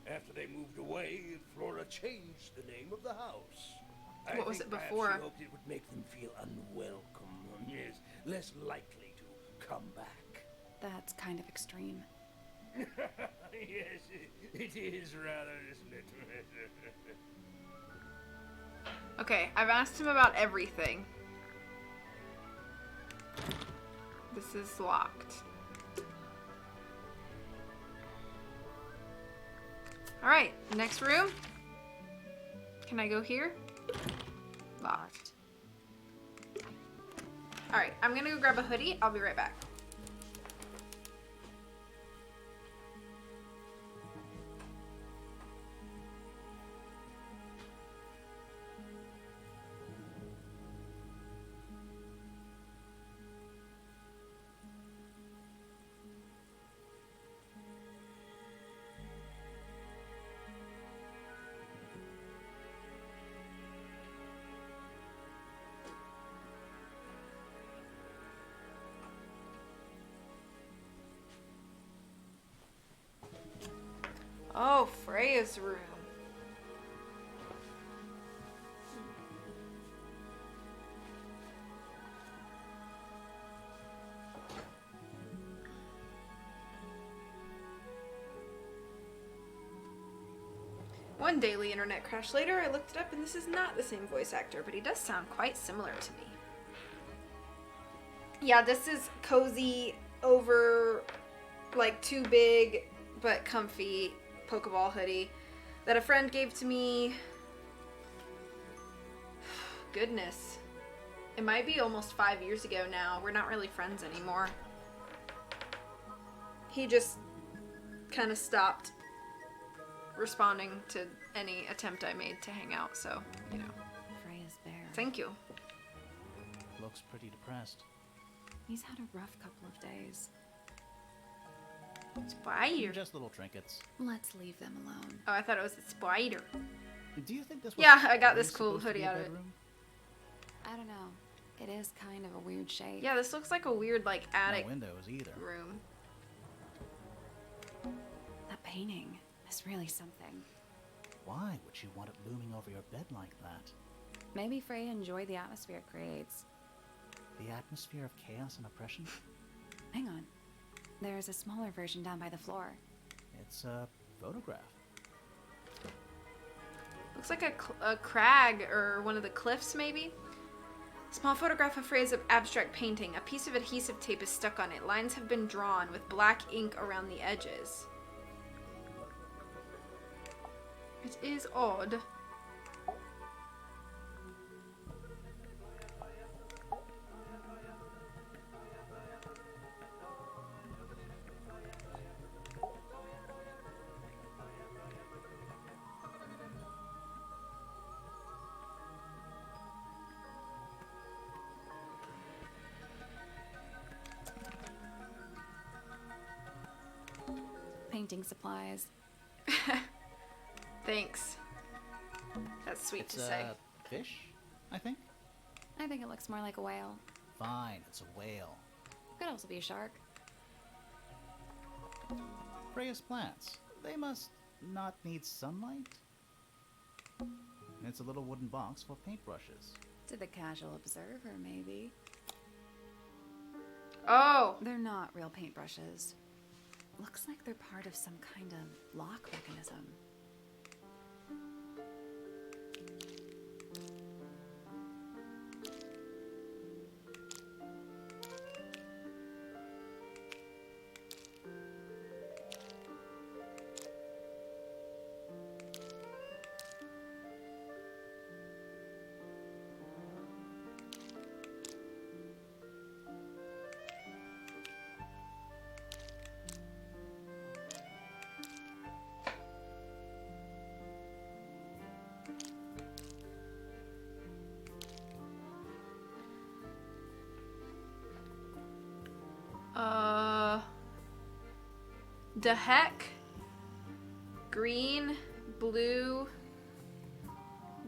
After they moved away, Flora changed the name of the house. What was it perhaps before? She hoped it would make them feel unwelcome. Yes, less likely to come back. That's kind of extreme. Yes, it is rather, isn't it? Okay, I've asked him about everything. This is locked. Alright, next room. Can I go here? Locked. Alright, I'm gonna go grab a hoodie. I'll be right back. Oh, Freya's room. One daily internet crash later, I looked it up and this is not the same voice actor, but he does sound quite similar to me. Yeah, this is cozy, over, like, too big, but comfy Pokeball hoodie that a friend gave to me. Goodness. It might be almost 5 years ago now. We're not really friends anymore. He just kind of stopped responding to any attempt I made to hang out, so, you know. Freya's bear. Thank you. Looks pretty depressed. He's had a rough couple of days. Spider. Just little trinkets. Let's leave them alone. Oh, I thought it was a spider. Do you think this was Yeah, I got really this cool supposed to hoodie be a out of it. bedroom? I don't know. It is kind of a weird shape. Yeah, this looks like a weird, like, attic No windows either. room. That painting is really something. Why would you want it looming over your bed like that? Maybe Freya enjoyed the atmosphere it creates. The atmosphere of chaos and oppression? Hang on. There's a smaller version down by the floor. It's a photograph. Looks like a crag or one of the cliffs, maybe? Small photograph of phrase of abstract painting. A piece of adhesive tape is stuck on it. Lines have been drawn with black ink around the edges. It is odd. Painting supplies. Thanks. That's sweet It's to say. a fish, I think? I think it looks more like a whale. Fine, it's a whale. Could also be a shark. Freya's plants. They must not need sunlight? It's a little wooden box for paintbrushes. To the casual observer, maybe. Oh! They're not real paintbrushes. Looks like they're part of some kind of lock mechanism. The heck? Green, blue,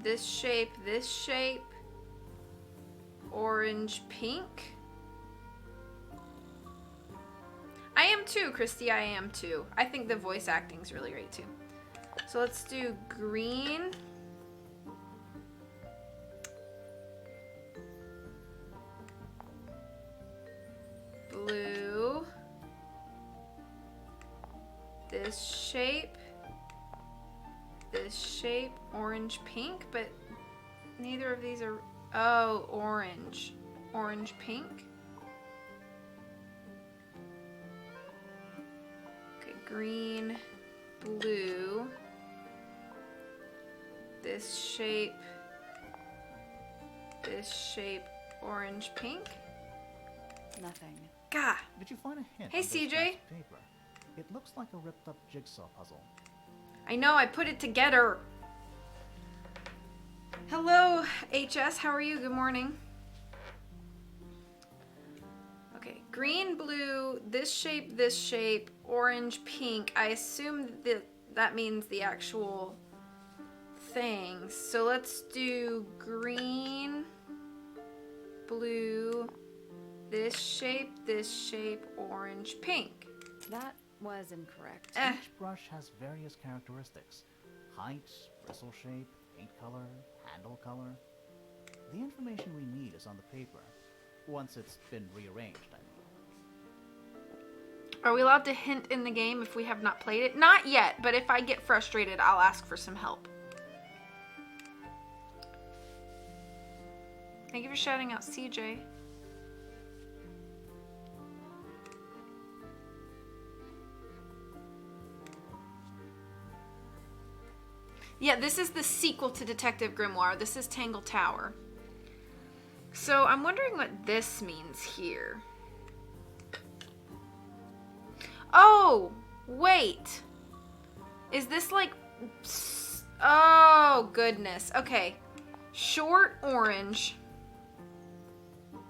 this shape, orange, pink. I am too, Christy, I am too. I think the voice acting's really great too. So let's do green. Blue. This shape, orange, pink, but neither of these are, oh, orange, pink. Okay, green, blue, this shape, orange, pink. Nothing. Gah. Did you find a hint? Hey, on those CJ. scraps of paper? It looks like a ripped up jigsaw puzzle. I know, I put it together. Hello, HS, how are you? Good morning. Okay, green, blue, this shape, orange, pink. I assume that means the actual things. So let's do green, blue, this shape, orange, pink. That was incorrect. Each brush has various characteristics. Height, bristle shape, paint color, handle color. The information we need is on the paper. Once it's been rearranged, I mean. Are we allowed to hint in the game if we have not played it? Not yet, but if I get frustrated, I'll ask for some help. Thank you for shouting out, CJ. Yeah, this is the sequel to Detective Grimoire. This is Tangle Tower. So I'm wondering what this means here. Oh, Wait. Is this like... Oh, goodness. Okay. Short orange.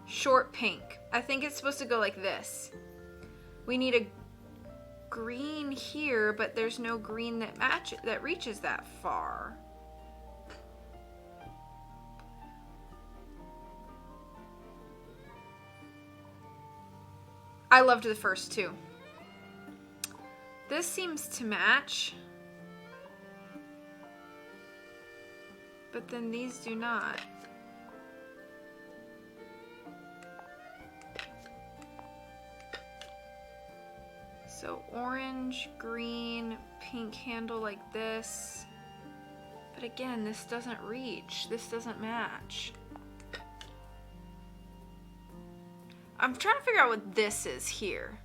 Short pink. I think it's supposed to go like this. We need a green here, but there's no green that reaches that far. I loved the first two. This seems to match. But then these do not. So orange, green, pink handle like this. But again, this doesn't reach. This doesn't match. I'm trying to figure out what this is here.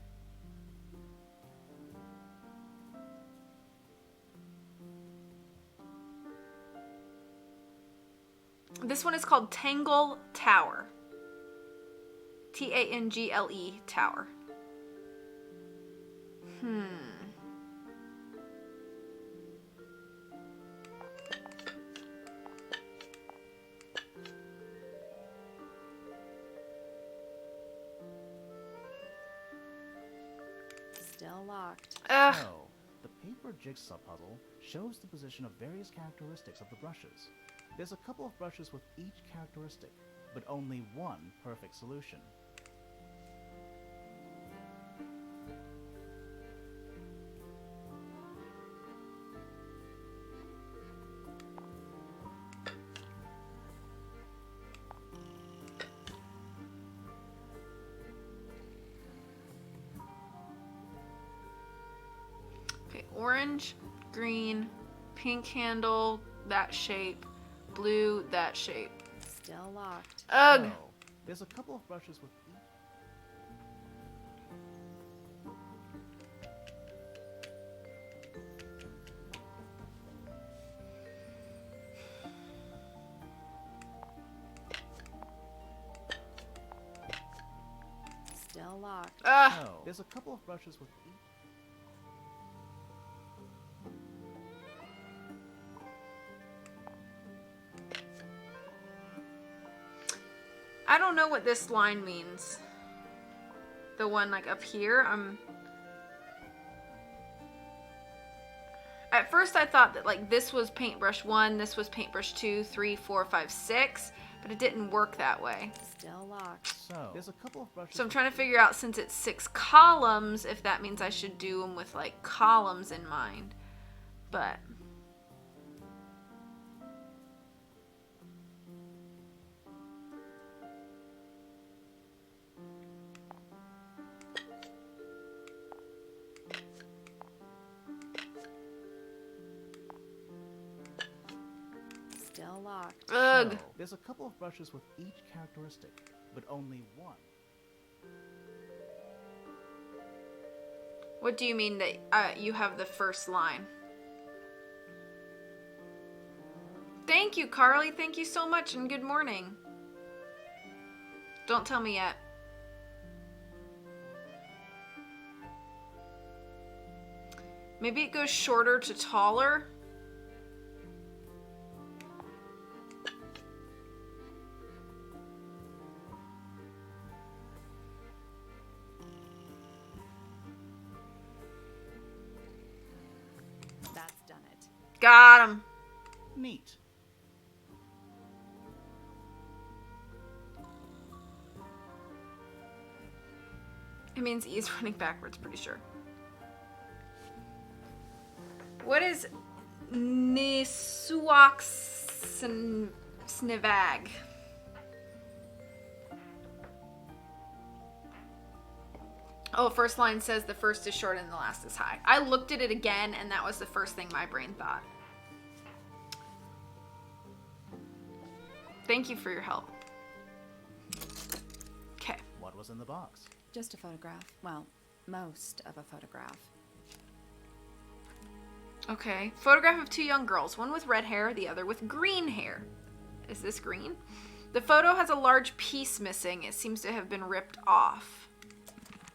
This one is called Tangle Tower. Tangle Tower. Still locked. Ugh. So, the paper jigsaw puzzle shows the position of various characteristics of the brushes. There's a couple of brushes with each characteristic, but only one perfect solution. Okay, orange, green, pink handle, that shape, blue, that shape. Still locked. Ugh. So, there's a couple of brushes with each... Still locked. Ugh. So, there's a couple of brushes with each... I don't know what this line means. The one like up here, At first I thought that like this was paintbrush 1, this was paintbrush 2, 3, 4, 5, 6, but it didn't work that way. Still locked. So, there's a couple of brushes... So I'm trying to figure out, since it's 6 columns, if that means I should do them with like columns in mind. But Still locked. ugh. So, there's a couple of brushes with each characteristic, but only one. What do you mean that you have the first line? Thank you, Carly. Thank you so much, and good morning. Don't tell me yet. Maybe it goes shorter to taller. That's done it. Got him. Neat. It means E's running backwards, pretty sure. What is Nisuak Snivag? Oh, first line says the first is short and the last is high. I looked at it again, and that was the first thing my brain thought. Thank you for your help. Okay. What was in the box? Just a photograph. Well, most of a photograph. Okay. Photograph of 2 young girls, one with red hair, the other with green hair. Is this green? The photo has a large piece missing. It seems to have been ripped off.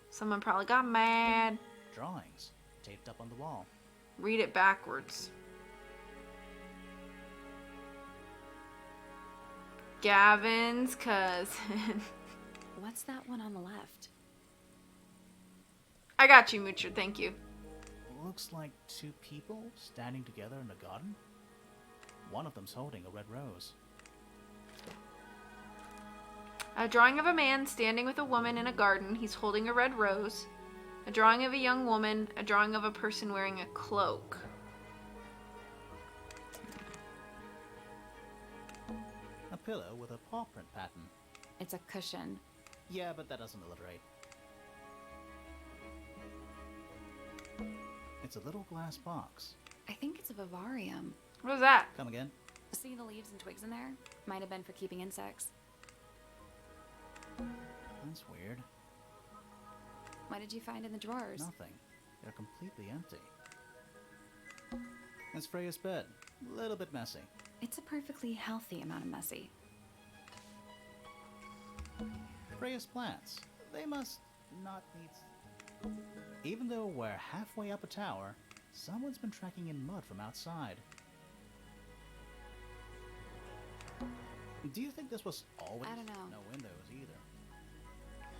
Someone probably got mad. Drawings. taped up on the wall. Read it backwards. Gavin's cousin. What's that one on the left? I got you, Moocher. Thank you. Looks like two people standing together in a garden. One of them's holding a red rose. A drawing of a man standing with a woman in a garden. He's holding a red rose. A drawing of a young woman. A drawing of a person wearing a cloak. A pillow with a paw print pattern. It's a cushion. Yeah, but that doesn't alliterate. It's a little glass box. I think it's a vivarium. What was that? Come again? See the leaves and twigs in there? Might have been for keeping insects. That's weird. What did you find in the drawers? Nothing. They're completely empty. It's Freya's bed. A little bit messy. It's a perfectly healthy amount of messy. Freya's plants. They must not need... Even though we're halfway up a tower, someone's been tracking in mud from outside. Do you think this was always... I don't know. No windows either.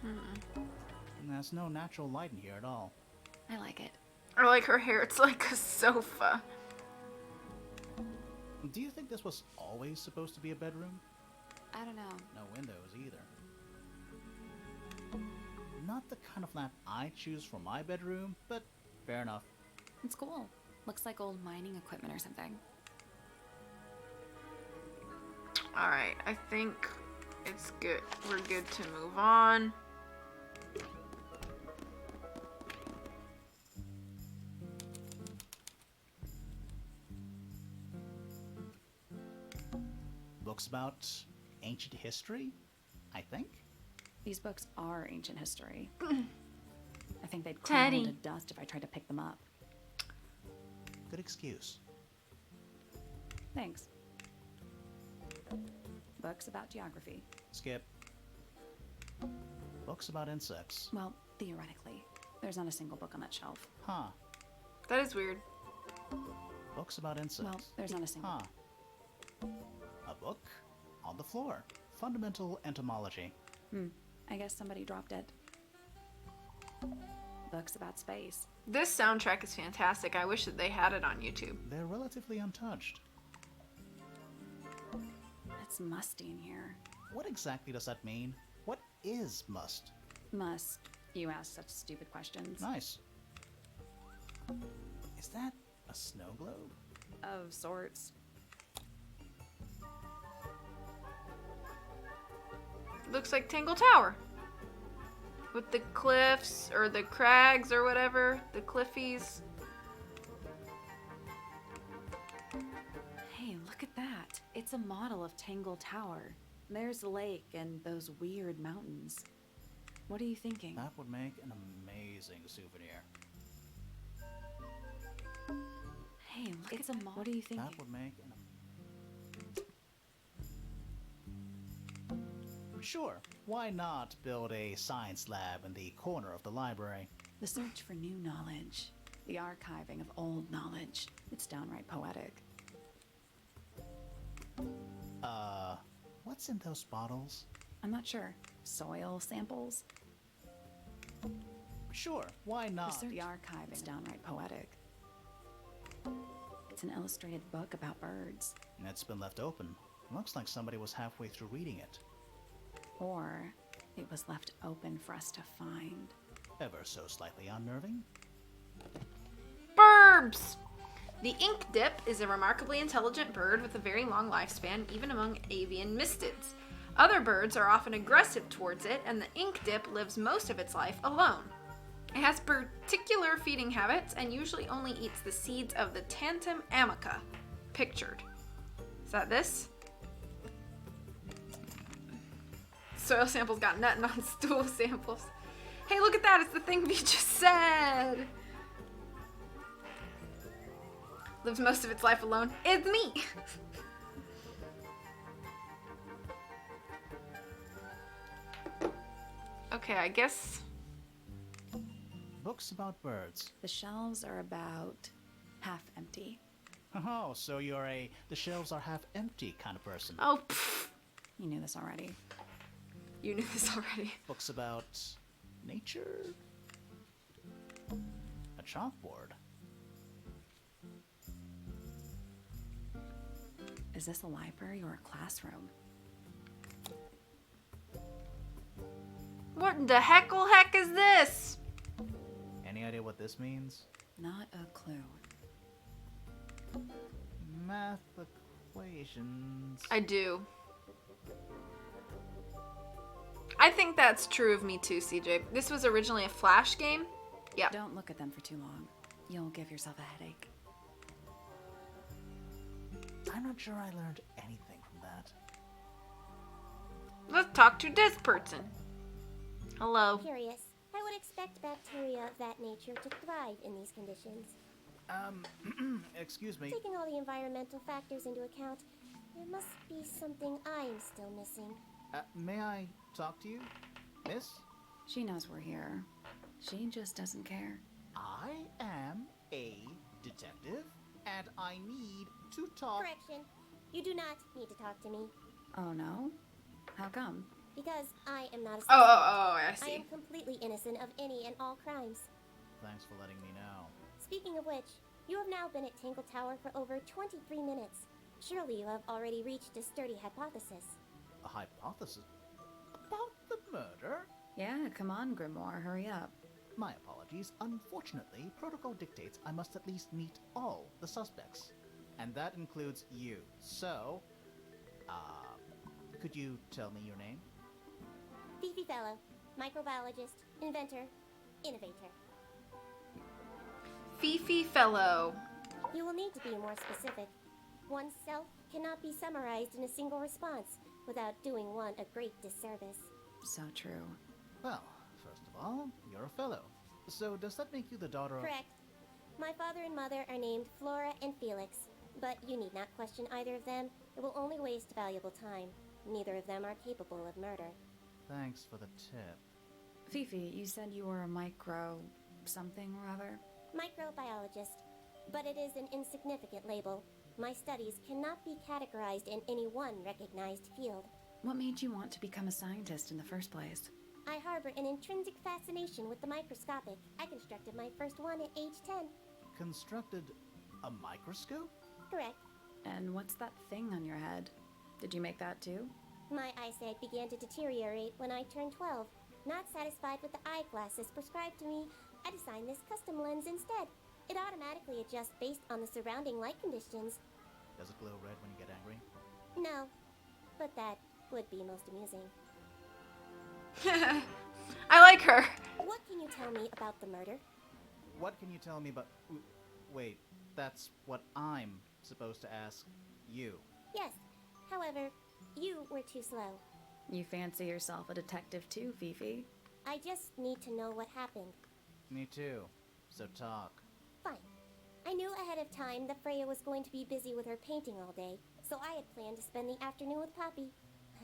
And there's no natural light in here at all. I like it. I like her hair. It's like a sofa. Do you think this was always supposed to be a bedroom? I don't know. No windows either. Not the kind of lamp I choose for my bedroom, but fair enough. It's cool. Looks like old mining equipment or something. Alright, I think it's good. We're good to move on. Books about ancient history, I think? These books are ancient history. I think they'd Teddy. crumble to dust if I tried to pick them up. Good excuse. Thanks. Books about geography. Skip. Books about insects. Well, theoretically. There's not a single book on that shelf. Huh. That is weird. Books about insects. Well, there's not a single Huh. A book? On the floor. Fundamental entomology. I guess somebody dropped it. Books about space. This soundtrack is fantastic. I wish that they had it on YouTube. They're relatively untouched. It's musty in here. What exactly does that mean? What is must? Must. You ask such stupid questions. Nice. Is that a snow globe? Of sorts. Looks like Tangle Tower. With the cliffs, or the crags, or whatever. The cliffies. Hey, look at that. It's a model of Tangle Tower. There's the lake and those weird mountains. What are you thinking? That would make an amazing souvenir. Hey, look at the model. What are you thinking? That would make an Sure, why not build a science lab in the corner of the library? The search for new knowledge. The archiving of old knowledge. It's downright poetic. What's in those bottles? I'm not sure. Soil samples? Sure, why not? The archiving is downright poetic. It's an illustrated book about birds. It's been left open. Looks like somebody was halfway through reading it. Or it was left open for us to find. Ever so slightly unnerving. Burbs! The ink dip is a remarkably intelligent bird with a very long lifespan, even among avian mystids. Other birds are often aggressive towards it, and the ink dip lives most of its life alone. It has particular feeding habits and usually only eats the seeds of the Tantum amica, pictured. Is that this? Soil samples got nothing on stool samples. Hey, look at that. It's the thing we just said. Lives most of its life alone. It's me. Okay, I guess Books about birds. The shelves are about half empty. Oh, so you're a the shelves are half empty kind of person. Oh, pfft. You knew this already. You knew this already. Books about nature? A chalkboard. Is this a library or a classroom? What the heck is this? Any idea what this means? Not a clue. Math equations. I do. I think that's true of me too, CJ. This was originally a Flash game. Yeah. Don't look at them for too long. You'll give yourself a headache. I'm not sure I learned anything from that. Let's talk to this person. Hello. Curious. I would expect bacteria of that nature to thrive in these conditions. Excuse me. Taking all the environmental factors into account, there must be something I'm still missing. May I talk to you, miss? She knows we're here. She just doesn't care. I am a detective, and I need to talk. Correction. You do not need to talk to me, Oh no? How come? because I am not a Oh, suspect. I I see. am completely innocent of any and all crimes. Thanks for letting me know. Speaking of which, you have now been at Tangle Tower for over 23 minutes. Surely you have already reached a sturdy hypothesis. A hypothesis about the murder? Yeah, come on, Grimoire, hurry up. My apologies. Unfortunately, protocol dictates I must at least meet all the suspects. And that includes you. So, could you tell me your name? Fifi Fellow, microbiologist, inventor, innovator. Fifi Fellow. You will need to be more specific. Oneself cannot be summarized in a single response without doing one a great disservice. So true. Well, first of all, you're a fellow. So does that make you the daughter of... Correct. My father and mother are named Flora and Felix, but you need not question either of them. It will only waste valuable time. Neither of them are capable of murder. Thanks for the tip. Fifi, you said you were a micro... something or other? Microbiologist, but it is an insignificant label. My studies cannot be categorized in any one recognized field. What made you want to become a scientist in the first place? I harbor an intrinsic fascination with the microscopic. I constructed my first one at age 10. Constructed a microscope? Correct. And what's that thing on your head? Did you make that too? My eyesight began to deteriorate when I turned 12. Not satisfied with the eyeglasses prescribed to me, I designed this custom lens instead. It automatically adjusts based on the surrounding light conditions. Does it glow red when you get angry? No, but that would be most amusing. I like her. What can you tell me about the murder? What can you tell me about... Wait, that's what I'm supposed to ask you. Yes, however, you were too slow. You fancy yourself a detective too, Fifi? I just need to know what happened. Me too. So talk. Fine. I knew ahead of time that Freya was going to be busy with her painting all day, so I had planned to spend the afternoon with Poppy.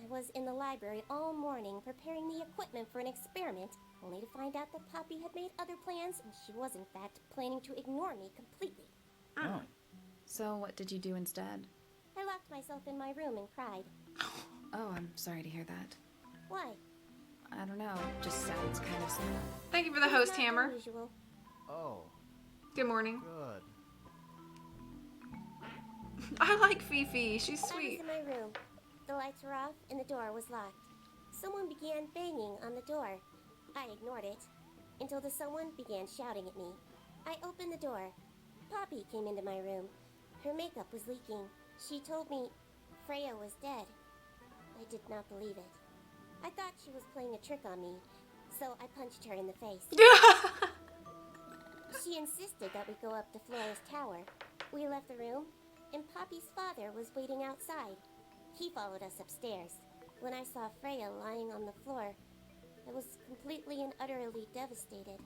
I was in the library all morning preparing the equipment for an experiment, only to find out that Poppy had made other plans and she was in fact planning to ignore me completely. Oh. So what did you do instead? I locked myself in my room and cried. Oh, I'm sorry to hear that. Why? I don't know, just sounds kind of sad. Thank you for the It's host not hammer. unusual. Oh, Good morning. good. I like Fifi. She's I was sweet. in my room. The lights were off and the door was locked. Someone began banging on the door. I ignored it until the someone began shouting at me. I opened the door. Poppy came into my room. Her makeup was leaking. She told me Freya was dead. I did not believe it. I thought she was playing a trick on me, so I punched her in the face. She insisted that we go up to Flora's tower. We left the room, and Poppy's father was waiting outside. He followed us upstairs. When I saw Freya lying on the floor, I was completely and utterly devastated.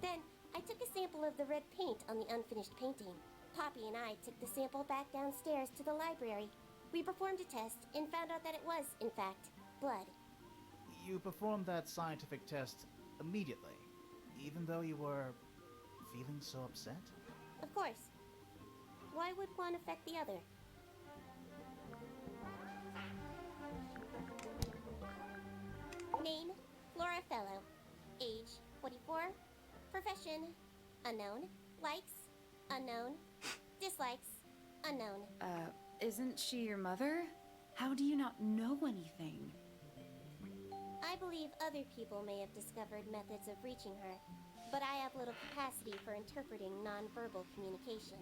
Then, I took a sample of the red paint on the unfinished painting. Poppy and I took the sample back downstairs to the library. We performed a test and found out that it was, in fact, blood. You performed that scientific test immediately. Even though you were feeling so upset? Of course. Why would one affect the other? Name, Flora Fellow. Age, 44. Profession, unknown. Likes, unknown. Dislikes, unknown. Isn't she your mother? How do you not know anything? I believe other people may have discovered methods of reaching her, but I have little capacity for interpreting nonverbal communication.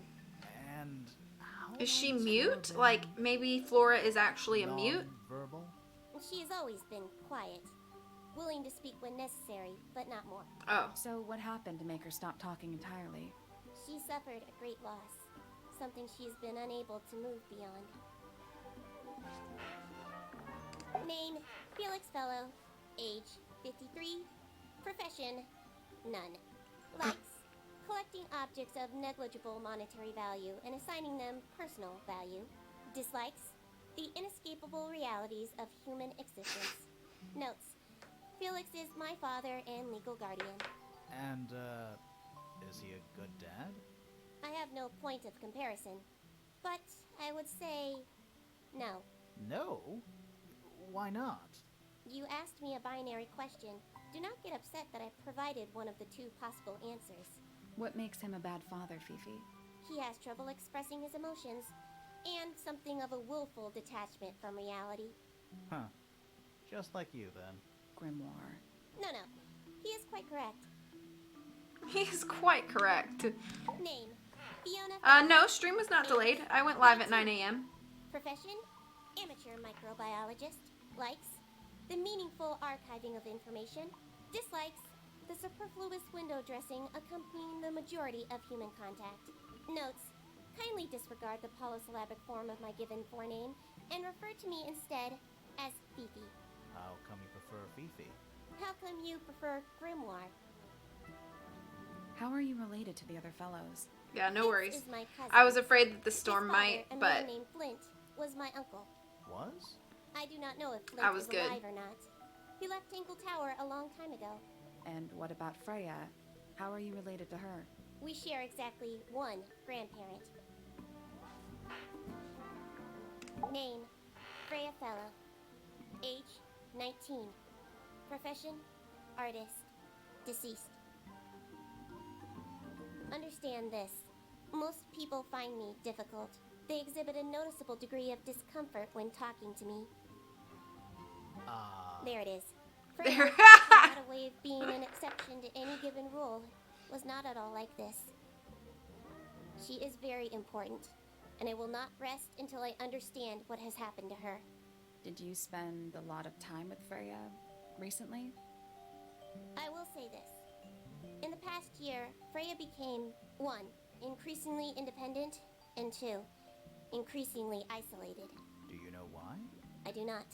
And how Is she long has mute? Flora Like, been maybe Flora is actually a mute? non-verbal? She has always been quiet, willing to speak when necessary, but not more. Oh. So what happened to make her stop talking entirely? She suffered a great loss, something she has been unable to move beyond. Name, Felix Fellow. Age, 53. Profession, none. Likes, collecting objects of negligible monetary value and assigning them personal value. Dislikes, the inescapable realities of human existence. Notes, Felix is my father and legal guardian. And, is he a good dad? I have no point of comparison, but I would say no. No? Why not? You asked me a binary question. Do not get upset that I provided one of the two possible answers. What makes him a bad father, Fifi? He has trouble expressing his emotions, and something of a willful detachment from reality. Huh. Just like you, then. Grimoire. No, he is quite correct. He's quite correct. Name, Fiona. No, stream was not delayed. I went live at 9 a.m. Profession, amateur microbiologist. Likes, the meaningful archiving of information. Dislikes, the superfluous window dressing accompanying the majority of human contact. Notes, kindly disregard the polysyllabic form of my given forename and refer to me instead as Fifi. How come you prefer Fifi? How come you prefer Grimoire? How are you related to the other fellows? Yeah, no Fitz worries. is my cousin. I was afraid that the His storm father, might, a man but named Flint, was my uncle. Was? I do not know if I Flint was is good. alive or not. He left Tangle Tower a long time ago. And what about Freya? How are you related to her? We share exactly one grandparent. Name, Freya Fellow. Age, 19. Profession, artist. Deceased. Understand this. Most people find me difficult. They exhibit a noticeable degree of discomfort when talking to me. There it is. Freya, There. who had a way of being an exception to any given rule, was not at all like this. She is very important, and I will not rest until I understand what has happened to her. Did you spend a lot of time with Freya recently? I will say this. In the past year, Freya became, 1, increasingly independent, and 2, increasingly isolated. Do you know why? I do not.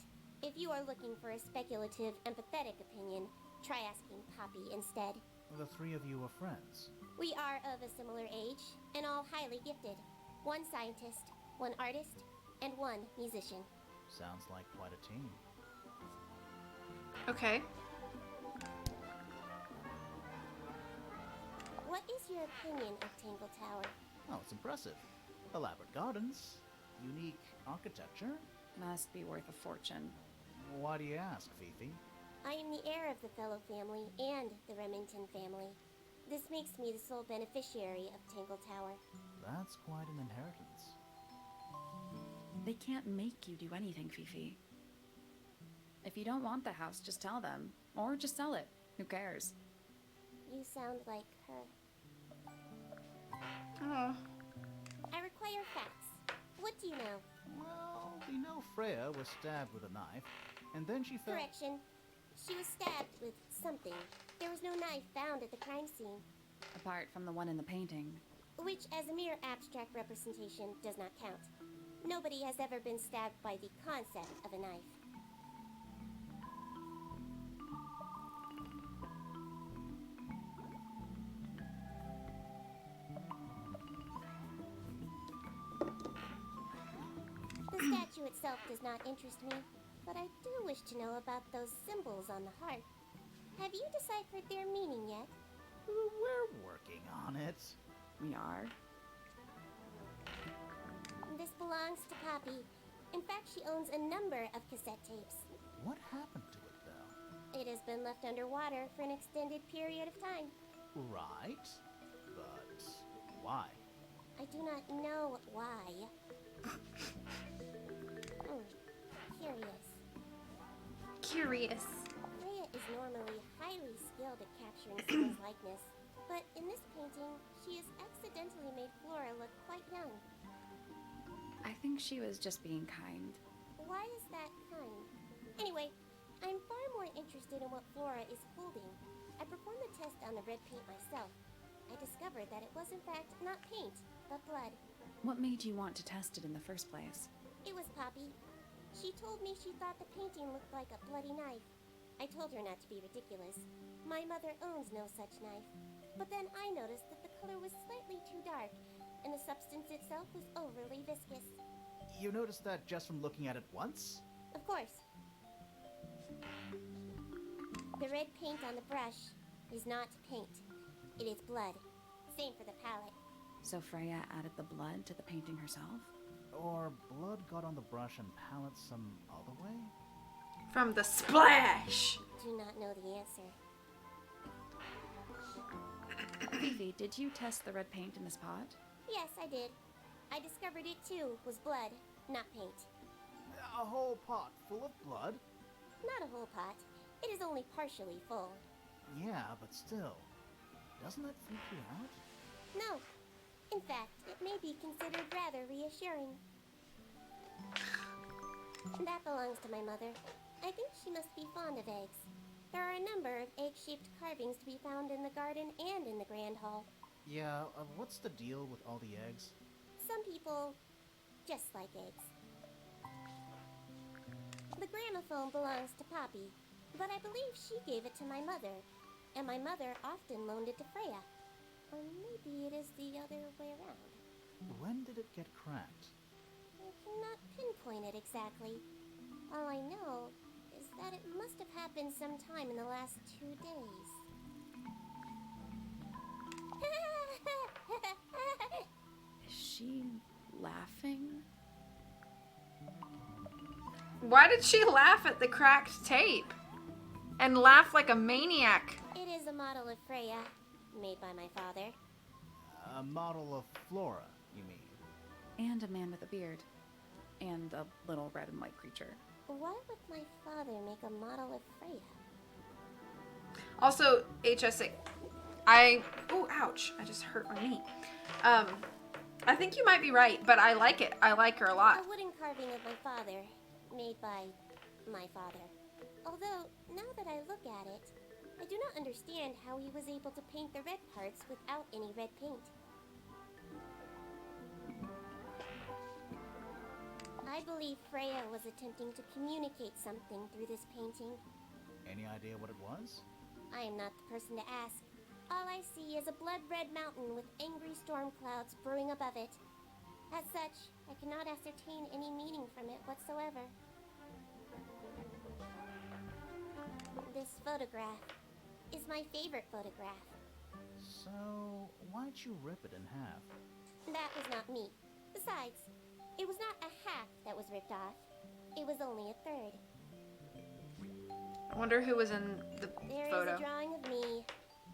If you are looking for a speculative, empathetic opinion, try asking Poppy instead. The three of you are friends. We are of a similar age, and all highly gifted. 1 scientist, 1 artist, and 1 musician. Sounds like quite a team. Okay. What is your opinion of Tangle Tower? Oh, it's impressive. Elaborate gardens, unique architecture. Must be worth a fortune. Why do you ask, Fifi? I am the heir of the Fellow family and the Remington family. This makes me the sole beneficiary of Tangle Tower. That's quite an inheritance. They can't make you do anything, Fifi. If you don't want the house, just tell them. Or just sell it. Who cares? You sound like her. Oh. I require facts. What do you know? Well, we know Freya was stabbed with a knife, and then she fell. Correction. She was stabbed with something. There was no knife found at the crime scene, Apart from the one in the painting. which as a mere abstract representation does not count. Nobody has ever been stabbed by the concept of a knife. The statue itself does not interest me, but I do wish to know about those symbols on the heart. Have you deciphered their meaning yet? We're working on it. We are. This belongs to Poppy. In fact, she owns a number of cassette tapes. What happened to it, though? It has been left underwater for an extended period of time. Right. But why? I do not know why. Curious. Curious. Freya is normally highly skilled at capturing someone's likeness, but in this painting, she has accidentally made Flora look quite young. I think she was just being kind. Why is that kind? Anyway, I'm far more interested in what Flora is holding. I performed the test on the red paint myself. I discovered that it was in fact not paint, but blood. What made you want to test it in the first place? It was Poppy. She told me she thought the painting looked like a bloody knife. I told her not to be ridiculous. My mother owns no such knife. But then I noticed that the color was slightly too dark, and the substance itself was overly viscous. You noticed that just from looking at it once? Of course. The red paint on the brush is not paint. It is blood. Same for the palette. So Freya added the blood to the painting herself? Or blood got on the brush and palette some other way? From the splash. Do not know the answer. Fifi, did you test the red paint in this pot? Yes, I did. I discovered it too was blood, not paint. A whole pot full of blood? Not a whole pot. It is only partially full. Yeah, but still. Doesn't that freak you out? No. In fact, it may be considered rather reassuring. That belongs to my mother. I think she must be fond of eggs. There are a number of egg-shaped carvings to be found in the garden and in the Grand Hall. Yeah, what's the deal with all the eggs? Some people just like eggs. The gramophone belongs to Poppy, but I believe she gave it to my mother, and my mother often loaned it to Freya. Or maybe it is the other way around. When did it get cracked? I cannot pinpoint it exactly. All I know is that it must have happened sometime in the last 2 days. Is she laughing? Why did she laugh at the cracked tape? And laugh like a maniac. It is a model of Freya, made by my father. A model of Flora, you mean? And a man with a beard. And a little red and white creature. Why would my father make a model of Freya? Also, HSA. Oh, ouch. I just hurt my knee. I think you might be right, but I like it. I like her a lot. A wooden carving of my father, made by my father. Although, now that I look at it, I do not understand how he was able to paint the red parts without any red paint. I believe Freya was attempting to communicate something through this painting. Any idea what it was? I am not the person to ask. All I see is a blood-red mountain with angry storm clouds brewing above it. As such, I cannot ascertain any meaning from it whatsoever. This photograph is my favorite photograph. So, why'd you rip it in half? That was not me. Besides, it was not a half that was ripped off. It was only a third. I wonder who was in the There photo. is a drawing of me,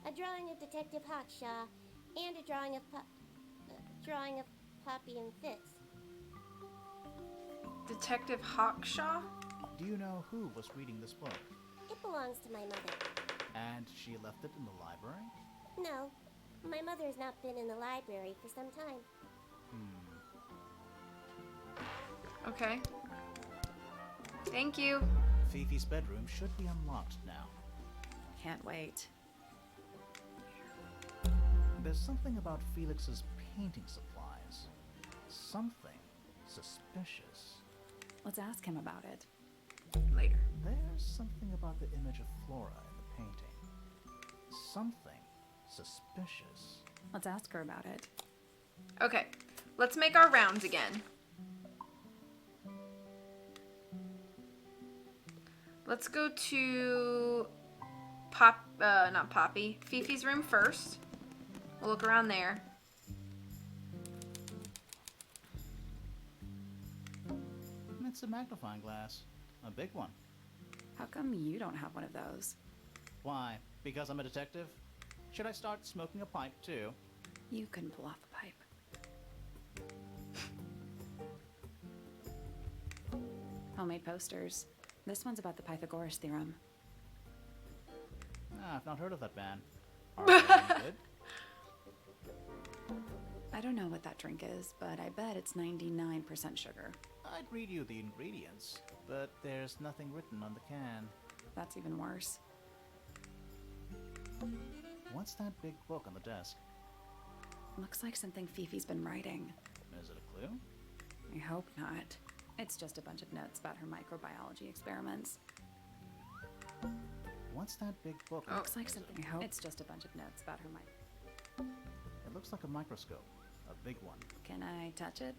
a drawing of Detective Hawkshaw, and a drawing of Poppy and Fitz. Detective Hawkshaw? Do you know who was reading this book? It belongs to my mother. And she left it in the library? No, my mother has not been in the library for some time. Okay. Thank you. Fifi's bedroom should be unlocked now. Can't wait. There's something about Felix's painting supplies. Something suspicious. Let's ask him about it. Later. There's something about the image of Flora in the painting. Something suspicious. Let's ask her about it. Okay. Let's make our rounds again. Let's go to not Poppy, Fifi's room first. We'll look around there. It's a magnifying glass. A big one. How come you don't have one of those? Why? Because I'm a detective? Should I start smoking a pipe too? You couldn't pull off a pipe. Homemade posters. This one's about the Pythagoras theorem. I've not heard of that band. Are they good? I don't know what that drink is, but I bet it's 99% sugar. I'd read you the ingredients, but there's nothing written on the can. That's even worse. What's that big book on the desk? Looks like something Fifi's been writing. Is it a clue? I hope not. It's just a bunch of notes about her microbiology experiments. What's that big book? Looks like something. I hope it's just a bunch of notes about her It looks like a microscope. A big one. Can I touch it?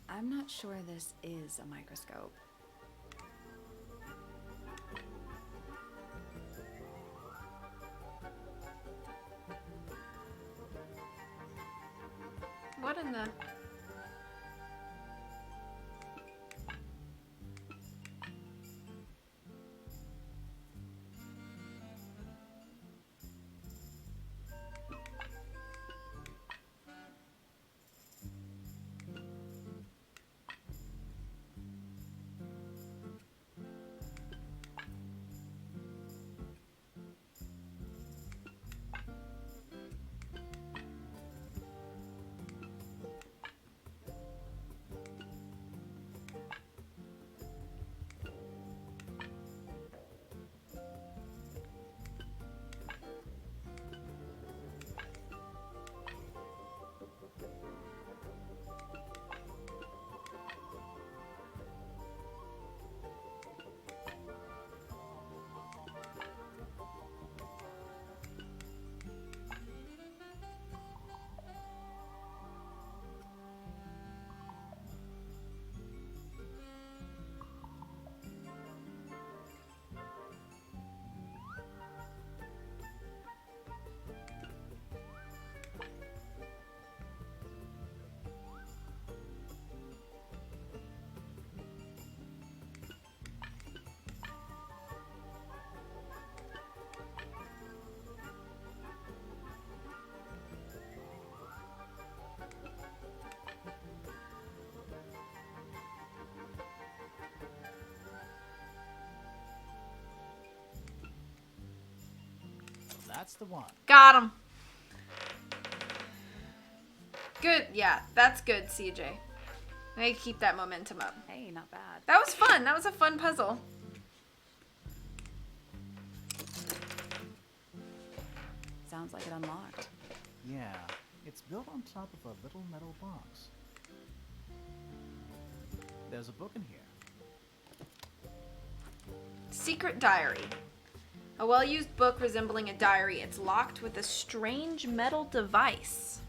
I'm not sure this is a microscope. What in the... That's the one. Got him. Good. Yeah, that's good, CJ. I keep that momentum up. Hey, not bad. That was fun. That was a fun puzzle. Sounds like it unlocked. Yeah, it's built on top of a little metal box. There's a book in here. Secret diary. A well-used book resembling a diary. It's locked with a strange metal device.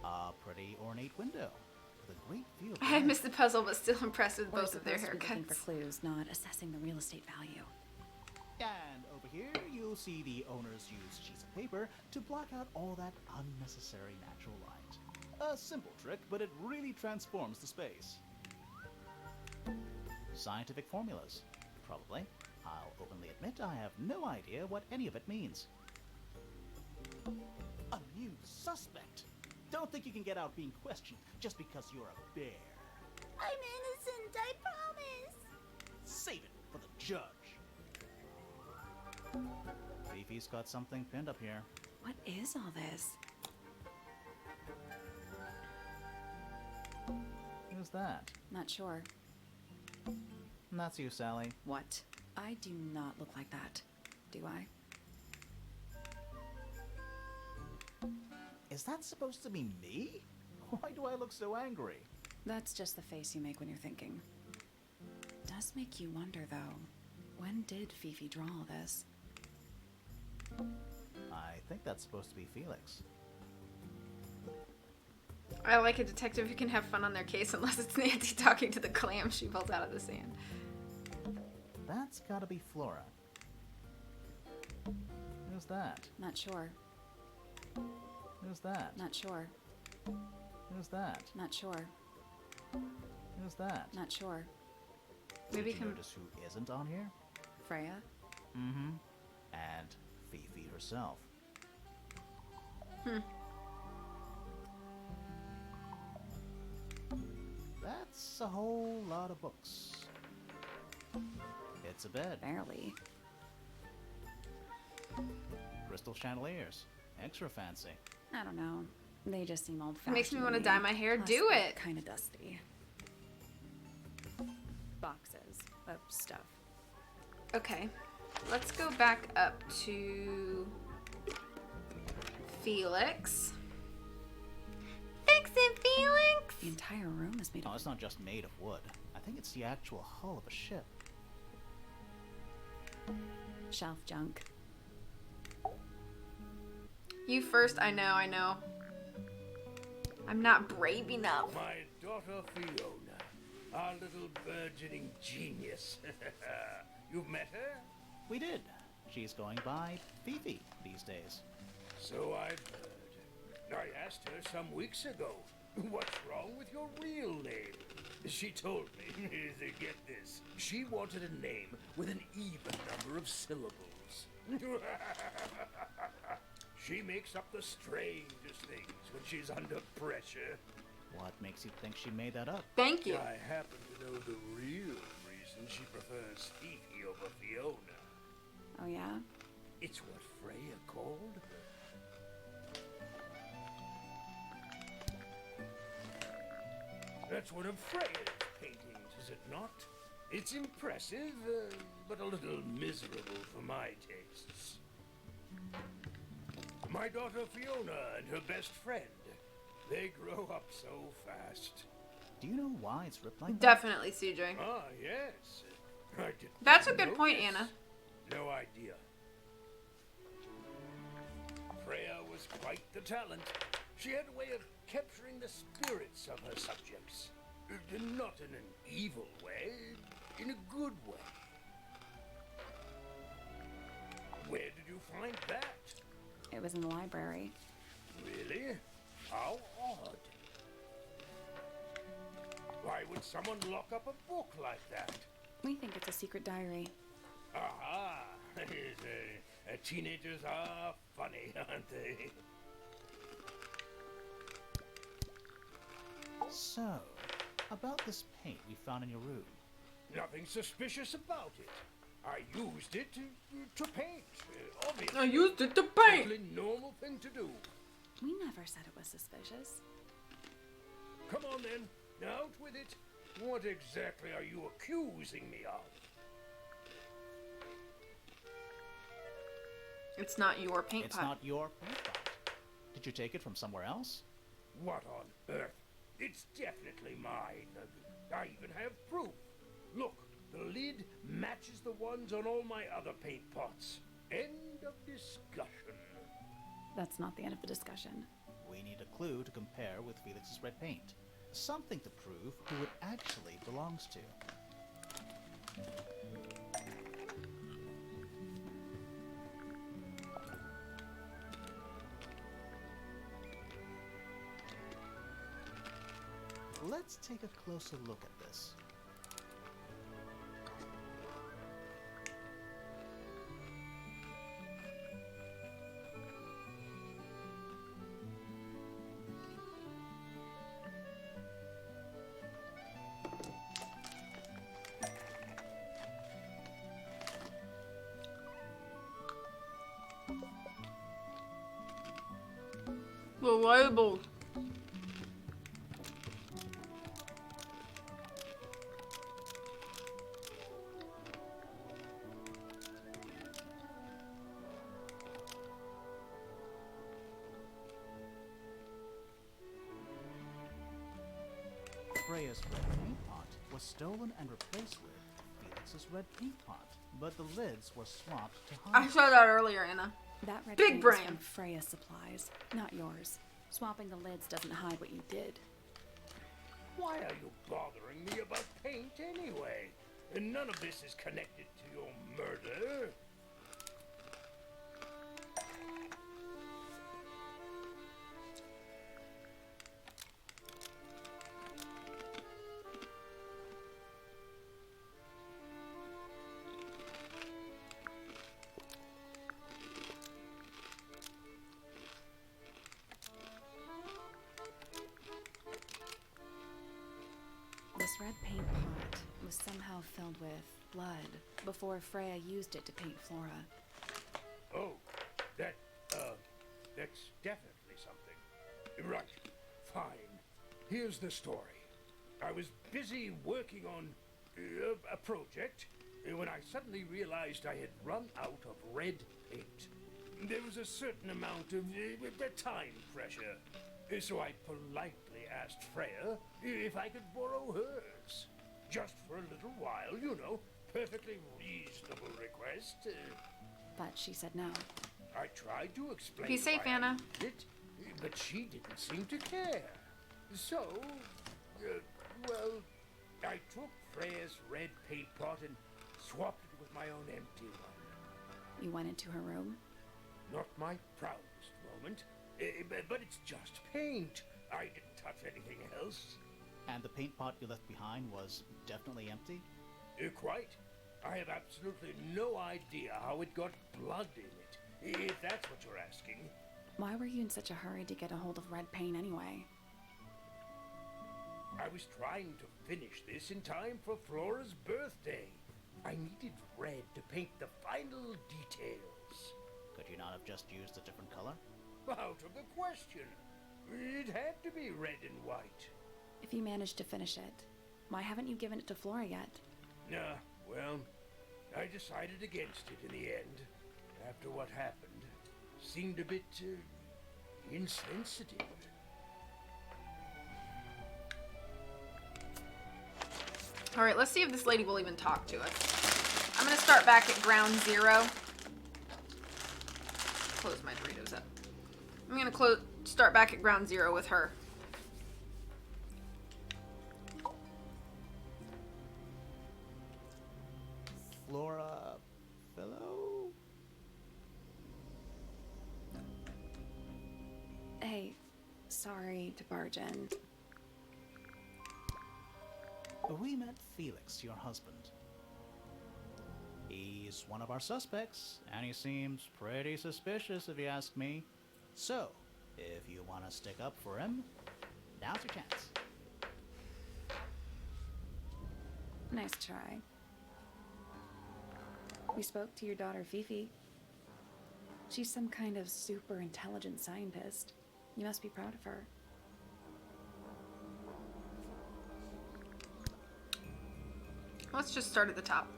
A pretty ornate window with a great view. I missed the puzzle, but still impressed with We're both of their supposed to be looking for haircuts. clues, not assessing the real estate value. And over here, you'll see the owners use sheets of paper to block out all that unnecessary natural light. A simple trick, but it really transforms the space. Scientific formulas. Probably. I'll openly admit I have no idea what any of it means. A new suspect. Don't think you can get out being questioned just because you're a bear. I'm innocent, I promise. Save it for the judge. Fifi's got something pinned up here. What is all this? Who's that? Not sure. And that's you, Sally. What? I do not look like that. Do I? Is that supposed to be me? Why do I look so angry? That's just the face you make when you're thinking. Does make you wonder, though. When did Fifi draw all this? I think that's supposed to be Felix. I like a detective who can have fun on their case unless it's Nancy talking to the clam she pulls out of the sand. That's gotta be Flora. Who's that? Not sure. Who's that? Not sure. Who's that? Not sure. Who's that? Not sure. Maybe Did you notice who isn't on here? Freya? Mm-hmm. And Fifi herself. That's a whole lot of books. It's a bed. Barely. Crystal chandeliers. Extra fancy. I don't know. They just seem old-fashioned. Makes me want to dye my hair. Plus, Do they're it. kind of dusty. Boxes of stuff. Okay, let's go back up to Felix. Fix it, Felix! The entire room is made No, of... it's not just made of wood. I think it's the actual hull of a ship. shelf junk. You first, I know. I'm not brave enough. My daughter Fiona, our little burgeoning genius. You've met her? We did. She's going by Fifi these days. So I've heard. I asked her some weeks ago, what's wrong with your real name? She told me, get this, she wanted a name with an even number of syllables. She makes up the strangest things when she's under pressure. What makes you think she made that up? Thank you. I happen to know the real reason she prefers Fifi over Fiona. Oh yeah? It's what Freya called her. That's one of Freya's paintings, is it not? It's impressive, but a little miserable for my tastes. My daughter Fiona and her best friend, they grow up so fast. Do you know why it's ripped like that? Definitely, CJ. Ah, yes. I didn't That's a good point, notice. Anna. No idea. Freya was quite the talent. She had a way of capturing the spirits of her subjects. Not in an evil way, in a good way. Where did you find that? It was in the library. Really? How odd. Why would someone lock up a book like that? We think it's a secret diary. Aha! Teenagers are funny, aren't they? So, about this paint we found in your room. Nothing suspicious about it. I used it to paint, obviously. I used it to paint. Totally normal thing to do. We never said it was suspicious. Come on then, out with it. What exactly are you accusing me of? It's not your paint It's pot. not your paint pot. Did you take it from somewhere else? What on earth? It's definitely mine. I even have proof. Look, the lid matches the ones on all my other paint pots. End of discussion. That's not the end of the discussion. We need a clue to compare with Felix's red paint. Something to prove who it actually belongs to. Let's take a closer look at this. The label. Freya's red paint pot was stolen and replaced with Felix's red paint pot, but the lids were swapped to I hide. saw that earlier, Anna. That red Big paint brain. is from Freya's supplies, not yours. Swapping the lids doesn't hide what you did. Why are you bothering me about paint anyway? And none of this is connected to your murder. This red paint pot was somehow filled with blood before Freya used it to paint Flora. Oh, that's definitely something. Right, fine. Here's the story. I was busy working on a project when I suddenly realized I had run out of red paint. There was a certain amount of time pressure, so I politely asked Freya if I could borrow hers. Just for a little while, you know. Perfectly reasonable request. But she said no. I tried to explain Be safe, why I Anna. needed it, but she didn't seem to care. So, well, I took Freya's red paint pot and swapped it with my own empty one. You went into her room? Not my proudest moment, but it's just paint. I didn't touch anything else. And the paint pot you left behind was definitely empty? Quite. I have absolutely no idea how it got blood in it, if that's what you're asking. Why were you in such a hurry to get a hold of red paint anyway? I was trying to finish this in time for Flora's birthday. I needed red to paint the final details. Could you not have just used a different color? Out of the question. It had to be red and white. If you managed to finish it, why haven't you given it to Flora yet? Well, I decided against it in the end. After what happened, seemed a bit insensitive. All right, let's see if this lady will even talk to us. I'm gonna start back at ground zero. Close my Doritos up. I'm gonna start back at ground zero with her. Flora... Fellow? Hey, sorry to barge in. We met Felix, your husband. He's one of our suspects, and he seems pretty suspicious if you ask me. So, if you want to stick up for him, now's your chance. Nice try. We spoke to your daughter Fifi. She's some kind of super intelligent scientist. You must be proud of her. Let's just start at the top.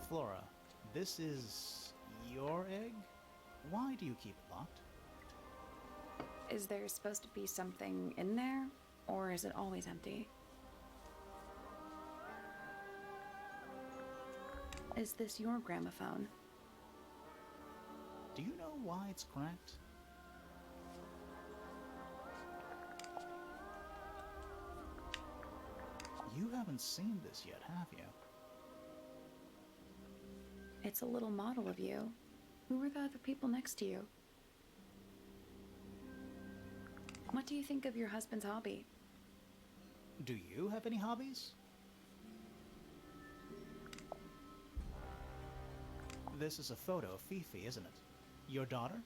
Flora, this is your egg? Why do you keep it locked? Is there supposed to be something in there, or is it always empty? Is this your gramophone? Do you know why it's cracked? You haven't seen this yet, have you? It's a little model of you. Who were the other people next to you? What do you think of your husband's hobby? Do you have any hobbies? This is a photo of Fifi, isn't it? Your daughter?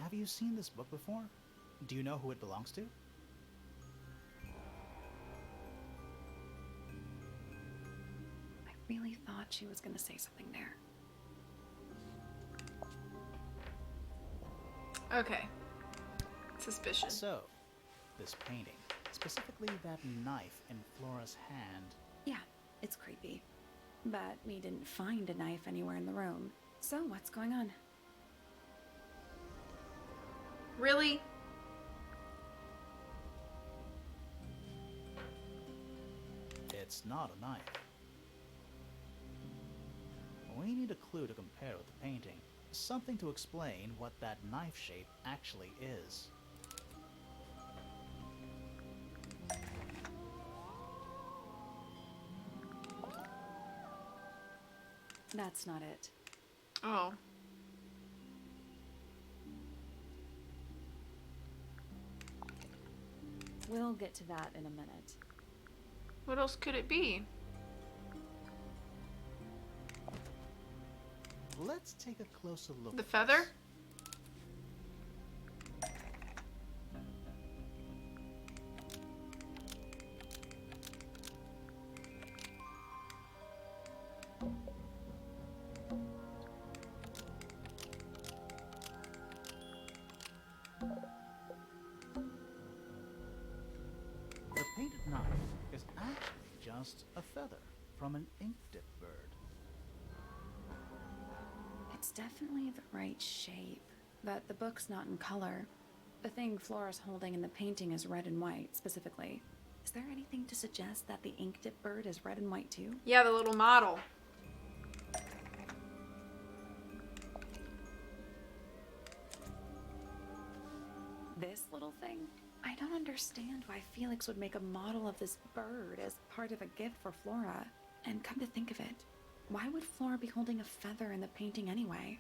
Have you seen this book before? Do you know who it belongs to? I really thought she was gonna say something there. Okay. suspicion. So, this painting, specifically that knife in Flora's hand. Yeah, it's creepy. But we didn't find a knife anywhere in the room. So what's going on? Really? It's not a knife. We need a clue to compare with the painting. Something to explain what that knife shape actually is. That's not it. Oh. We'll get to that in a minute. What else could it be? Let's take a closer look. The at feather? this. The painted knife is actually just a feather from an ink-dip bird. It's definitely the right shape, but the book's not in color. The thing Flora's holding in the painting is red and white, specifically. Is there anything to suggest that the ink dip bird is red and white too? Yeah, the little model. This little thing? I don't understand why Felix would make a model of this bird as part of a gift for Flora. And come to think of it, why would Flora be holding a feather in the painting anyway?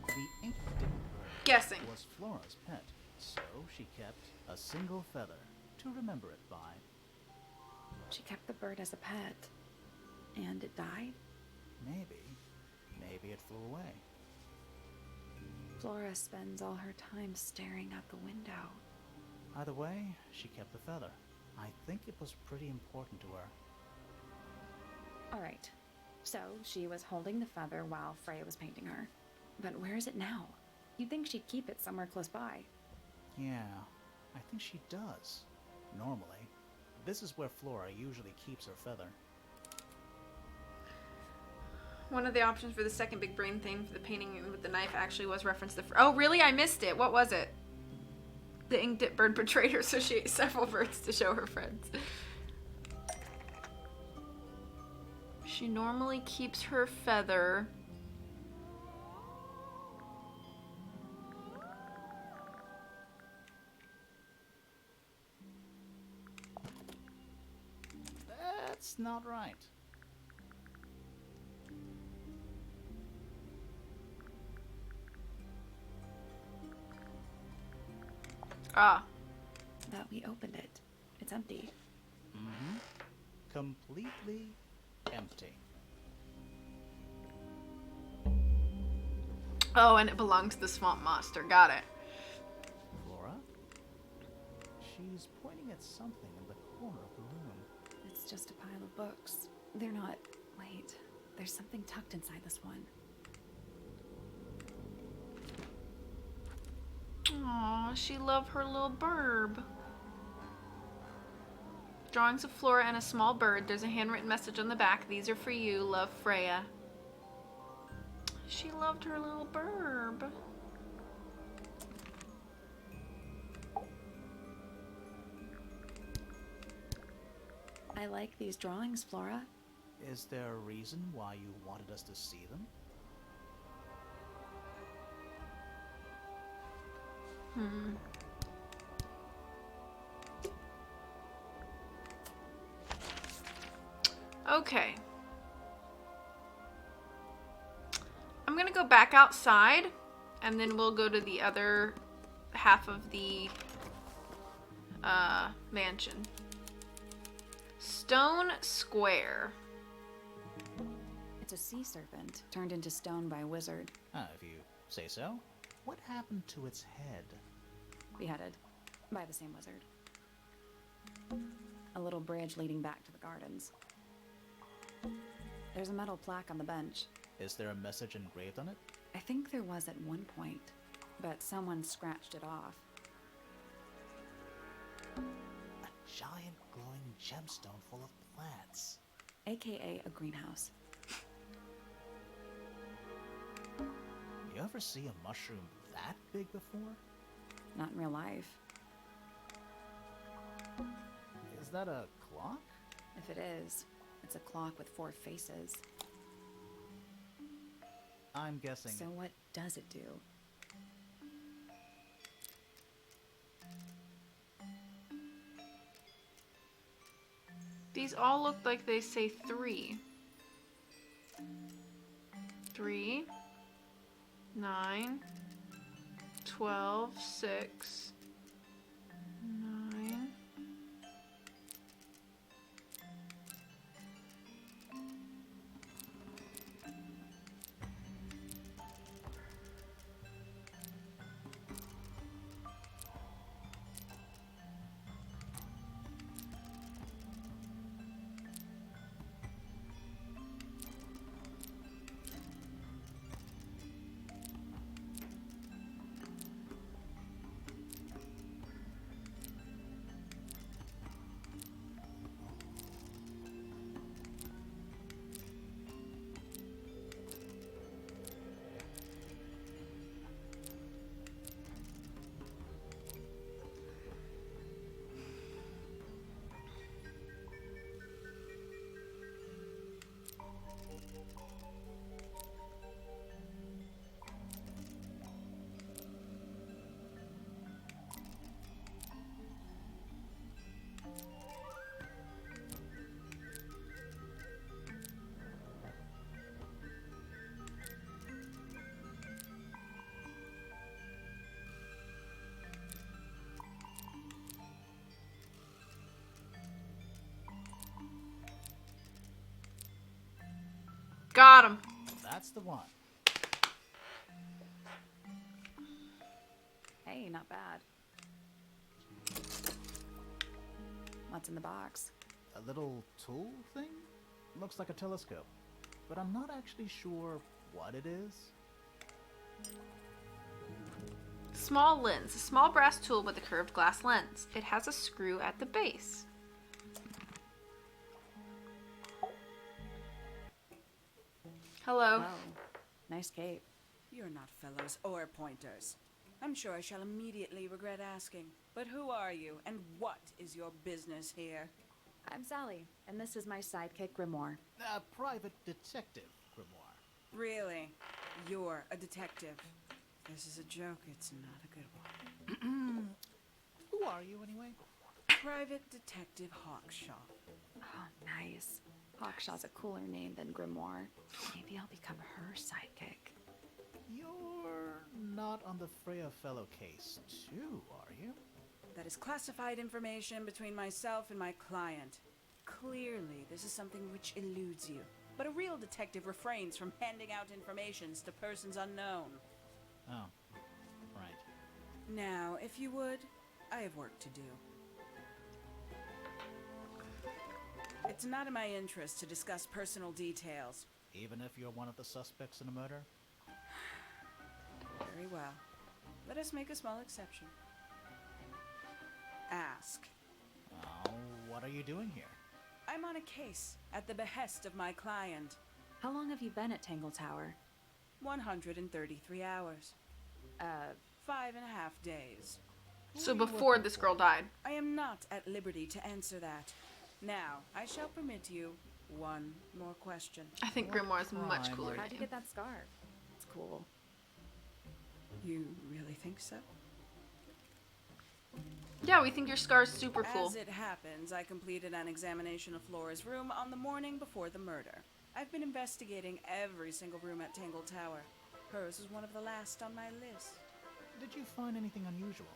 The ink-dip bird Guessing. was Flora's pet, so she kept a single feather to remember it by. She kept the bird as a pet. And it died? Maybe it flew away. Flora spends all her time staring out the window. Either way, she kept the feather. I think it was pretty important to her. Alright, so she was holding the feather while Freya was painting her. But where is it now? You'd think she'd keep it somewhere close by. Yeah, I think she does. Normally. This is where Flora usually keeps her feather. One of the options for the second big brain thing for the painting with the knife actually was reference to... Oh, really? I missed it. What was it? The ink dip bird betrayed her, so she ate several birds to show her friends. She normally keeps her feather... That's not right. Ah. But we opened it. It's empty. Mm-hmm. Completely empty. Oh, and it belonged to the swamp monster. Got it. Flora? She's pointing at something in the corner of the room. It's just a pile of books. They're not... Wait. There's something tucked inside this one. Aw, she loved her little burb. Drawings of Flora and a small bird. There's a handwritten message on the back. These are for you. Love, Freya. She loved her little burb. I like these drawings, Flora. Is there a reason why you wanted us to see them? Okay. I'm gonna go back outside, and then we'll go to the other half of the mansion. Stone Square. It's a sea serpent turned into stone by a wizard. If you say so. What happened to its head? Beheaded by the same wizard. A little bridge leading back to the gardens. There's a metal plaque on the bench. Is there a message engraved on it? I think there was at one point, but someone scratched it off. A giant glowing gemstone full of plants. AKA a greenhouse. You ever see a mushroom that big before? Not in real life. Is that a clock? If it is, it's a clock with 4 faces. I'm guessing. So what does it do? These all look like they say 3. 3, 9, 12, 6, 9. Got him. That's the one. Hey, not bad. What's in the box? A little tool thing? Looks like a telescope. But I'm not actually sure what it is. Small lens. A small brass tool with a curved glass lens. It has a screw at the base. Hello. Oh, nice cape. You're not fellows or pointers. I'm sure I shall immediately regret asking. But who are you, and what is your business here? I'm Sally, and this is my sidekick, Grimoire. A private detective, Grimoire. Really? You're a detective. If this is a joke, it's not a good one. Who are you, anyway? Private Detective Hawkshaw. Oh, nice. Hawkshaw's a cooler name than Grimoire. Maybe I'll become her sidekick. You're not on the Freya Fellow case, too, are you? That is classified information between myself and my client. Clearly, this is something which eludes you. But a real detective refrains from handing out informations to persons unknown. Oh, right. Now, if you would, I have work to do. It's not in my interest to discuss personal details. Even if you're one of the suspects in a murder? Very well. Let us make a small exception. Ask. Oh, what are you doing here? I'm on a case at the behest of my client. How long have you been at Tangle Tower? 133 hours. 5.5 days. So before this girl died. I am not at liberty to answer that. Now, I shall permit you one more question. I think Grimoire is much crime cooler. How'd you name. get that scarf? It's cool. You really think so? Yeah, we think your scar's super cool. As it happens, I completed an examination of Flora's room on the morning before the murder. I've been investigating every single room at Tangle Tower. Hers was one of the last on my list. Did you find anything unusual?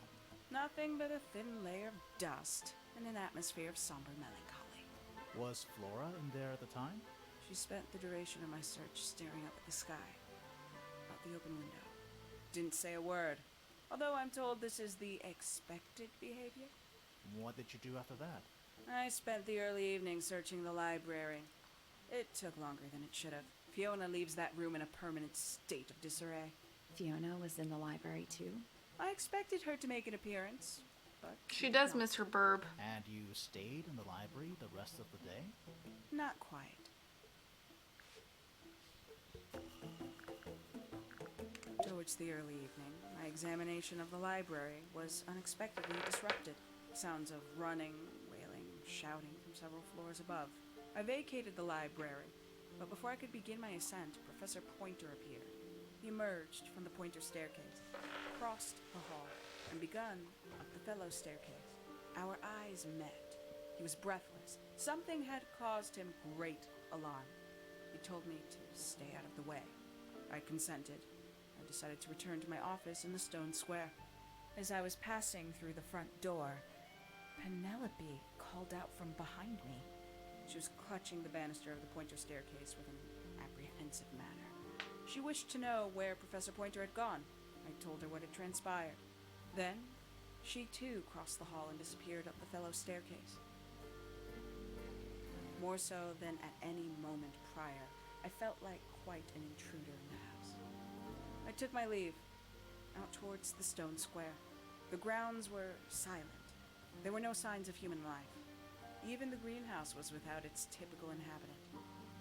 Nothing but a thin layer of dust and an atmosphere of somber melancholy. Was Flora in there at the time? She spent the duration of my search staring up at the sky, out the open window. Didn't say a word, although I'm told this is the expected behavior. What did you do after that? I spent the early evening searching the library. It took longer than it should have. Fiona leaves that room in a permanent state of disarray. Fiona was in the library too? I expected her to make an appearance, but She does miss her burb. And you stayed in the library the rest of the day? not quite. Towards the early evening, my examination of the library was unexpectedly disrupted. Sounds of running, wailing, shouting from several floors above. I vacated the library, but before I could begin my ascent, Professor Pointer appeared. He emerged from the Pointer staircase, crossed the hall, and begun up the fellow staircase. Our eyes met. He was breathless. Something had caused him great alarm. He told me to stay out of the way. I consented. I decided to return to my office in the stone square. As I was passing through the front door, Penelope called out from behind me. She was clutching the banister of the Pointer staircase with an apprehensive manner. She wished to know where Professor Pointer had gone. I told her what had transpired. Then, she too crossed the hall and disappeared up the fellow staircase. More so than at any moment prior, I felt like quite an intruder in the house. I took my leave, out towards the stone square. The grounds were silent. There were no signs of human life. Even the greenhouse was without its typical inhabitant.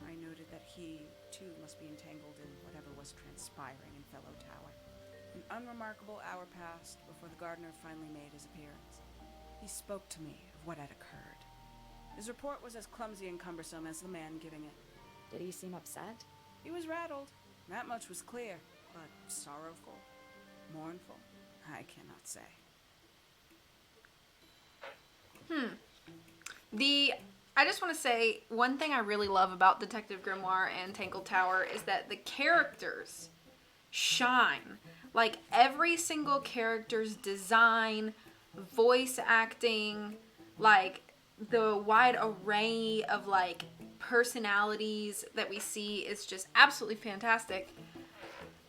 I noted that he, too, must be entangled in whatever was transpiring in Fellow Tower. An unremarkable hour passed before the gardener finally made his appearance. He spoke to me of what had occurred. His report was as clumsy and cumbersome as the man giving it. Did he seem upset? He was rattled. That much was clear. But sorrowful, mournful, I cannot say. I just want to say one thing I really love about Detective Grimoire and Tangled Tower is that the characters shine. Like every single character's design, voice acting, like the wide array of like personalities that we see is just absolutely fantastic.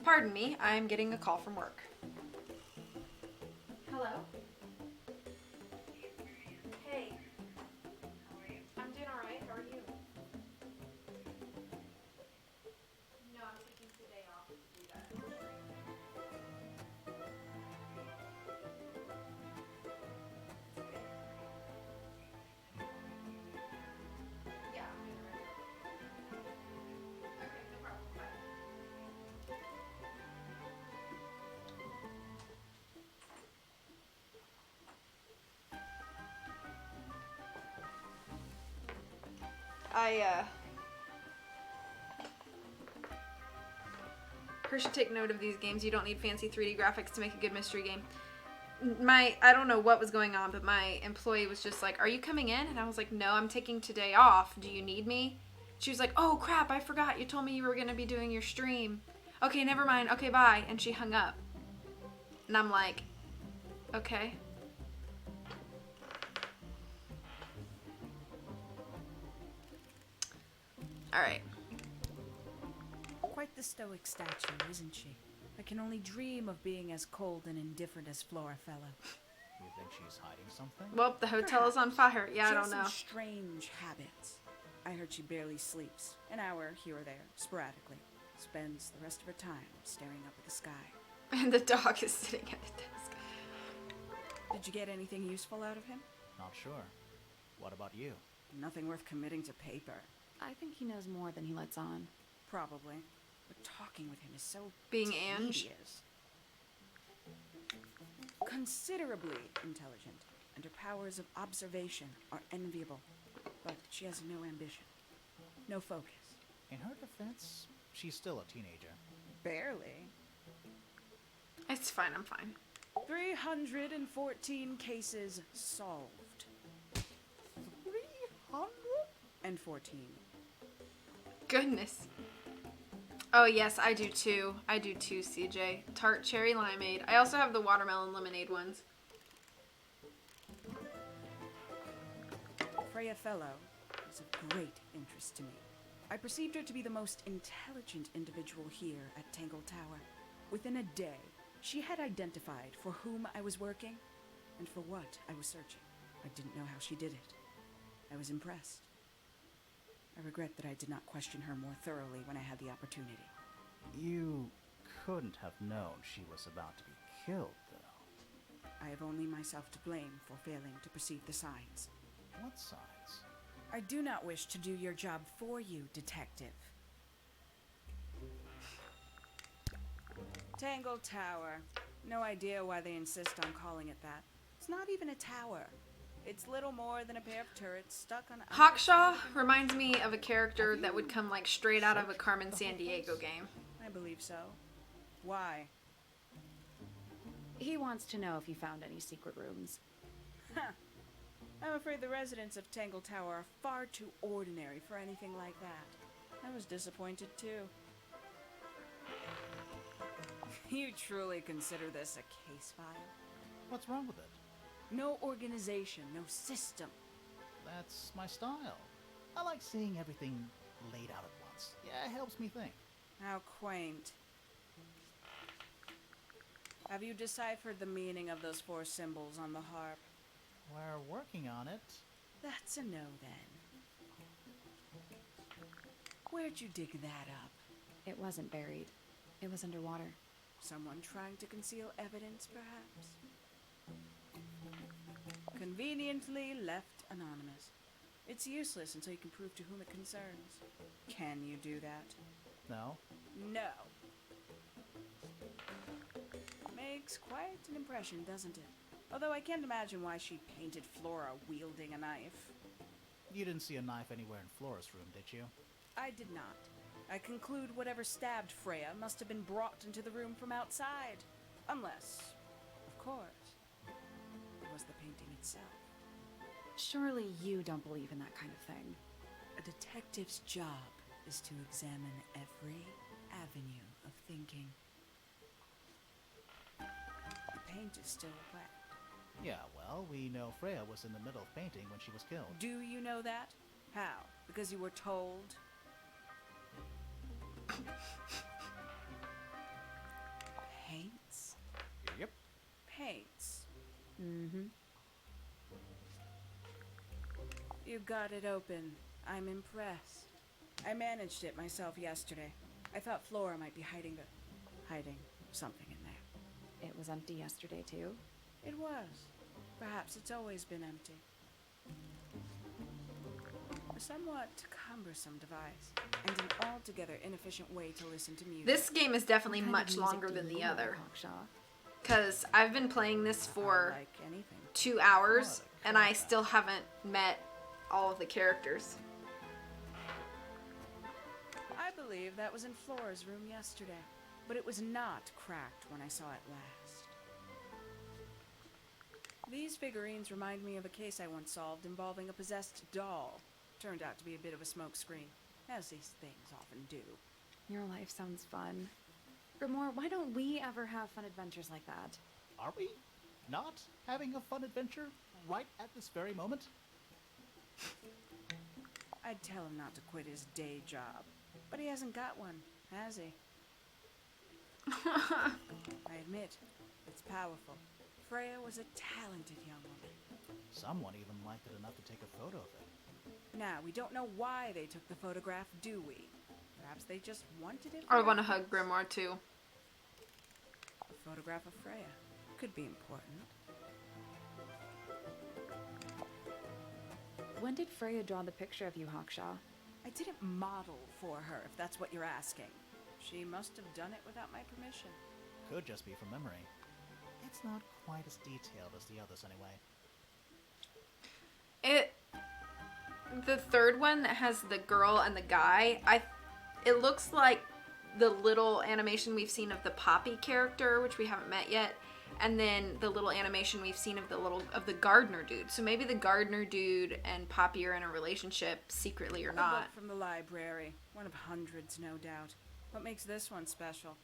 Pardon me, I'm getting a call from work. Hello? Hey. I'm doing alright. How are you? No, I'm taking today off to do that. Yeah, I'm doing it right now. Okay, no problem. Bye. Her should take note of these games. You don't need fancy 3D graphics to make a good mystery game. I don't know what was going on, but my employee was just like, "Are you coming in?" And I was like, "No, I'm taking today off. Do you need me?" She was like, "Oh crap, I forgot. You told me you were going to be doing your stream. Okay, never mind. Okay, bye." And she hung up. And I'm like, "Okay." All right. Quite the stoic statue, isn't she? I can only dream of being as cold and indifferent as Flora Fellow. You think she's hiding something? Well, the hotel is on fire. Yeah, I She don't has know. some strange habits. I heard she barely sleeps. An hour here or there, sporadically. Spends the rest of her time staring up at the sky. And the dog is sitting at a desk. Did you get anything useful out of him? Not sure. What about you? Nothing worth committing to paper. I think he knows more than he lets on. Probably. But talking with him is so Being Ange? tedious. Considerably intelligent, and her powers of observation are enviable. But she has no ambition. No focus. In her defense, she's still a teenager. Barely. It's fine, I'm fine. 314 cases solved. 314. Goodness. Oh yes, I do too. I do too, CJ. Tart cherry limeade. I also have the watermelon lemonade ones. Freya Fellow is of great interest to me. I perceived her to be the most intelligent individual here at Tangle Tower. Within a day, she had identified for whom I was working and for what I was searching. I didn't know how she did it. I was impressed. I regret that I did not question her more thoroughly when I had the opportunity. You couldn't have known she was about to be killed, though. I have only myself to blame for failing to perceive the signs. What signs? I do not wish to do your job for you, Detective. Tangle Tower. No idea why they insist on calling it that. It's not even a tower. It's little more than a pair of turrets stuck on... Hawkshaw reminds me of a character that would come like straight out of a Carmen Sandiego game. I believe so. Why? He wants to know if you found any secret rooms. Huh. I'm afraid the residents of Tangle Tower are far too ordinary for anything like that. I was disappointed too. You truly consider this a case file? What's wrong with it? No organization, no system. That's my style. I like seeing everything laid out at once. Yeah, it helps me think. How quaint. Have you deciphered the meaning of those 4 symbols on the harp? We're working on it. That's a no, then. Where'd you dig that up? It wasn't buried. It was underwater. Someone trying to conceal evidence, perhaps? Conveniently left anonymous. It's useless until you can prove to whom it concerns. Can you do that? No? No. Makes quite an impression, doesn't it? Although I can't imagine why she painted Flora wielding a knife. You didn't see a knife anywhere in Flora's room, did you? I did not. I conclude whatever stabbed Freya must have been brought into the room from outside. Unless, of course, it was the painting itself. Surely you don't believe in that kind of thing. A detective's job is to examine every avenue of thinking. The paint is still wet. Yeah, well, we know Freya was in the middle of painting when she was killed. Do you know that? How? Because you were told? Paints? Yep. Paints. Mm-hmm. You got it open. I'm impressed. I managed it myself yesterday. I thought Flora might be hiding something in there. It was empty yesterday, too. It was. Perhaps it's always been empty. A somewhat cumbersome device, and an altogether inefficient way to listen to music. This game is definitely What kind much of music longer do than you the like, other. Hawkshaw? Because I've been playing this for Like anything. 2 hours, and I still haven't met all of the characters. I believe that was in Flora's room yesterday, but it was not cracked when I saw it last. These figurines remind me of a case I once solved involving a possessed doll. Turned out to be a bit of a smokescreen, as these things often do. Your life sounds fun. Grimoire, why don't we ever have fun adventures like that? Are we not having a fun adventure right at this very moment? I'd tell him not to quit his day job, but he hasn't got one, has he? I admit, it's powerful. Freya was a talented young woman. Someone even liked it enough to take a photo of it. Now, we don't know why they took the photograph, do we? Perhaps they just wanted it. I want to hug Grimoire too. A photograph of Freya could be important. When did Freya draw the picture of you, Hawkshaw? I didn't model for her, if that's what you're asking. She must have done it without my permission. Could just be from memory. It's not quite as detailed as the others anyway. The third one that has the girl and the guy, it looks like the little animation we've seen of the Poppy character, which we haven't met yet. and then the little animation we've seen of the gardener dude. So maybe the gardener dude and Poppy are in a relationship secretly or A not. book from the library. One of hundreds, no doubt. What makes this one special?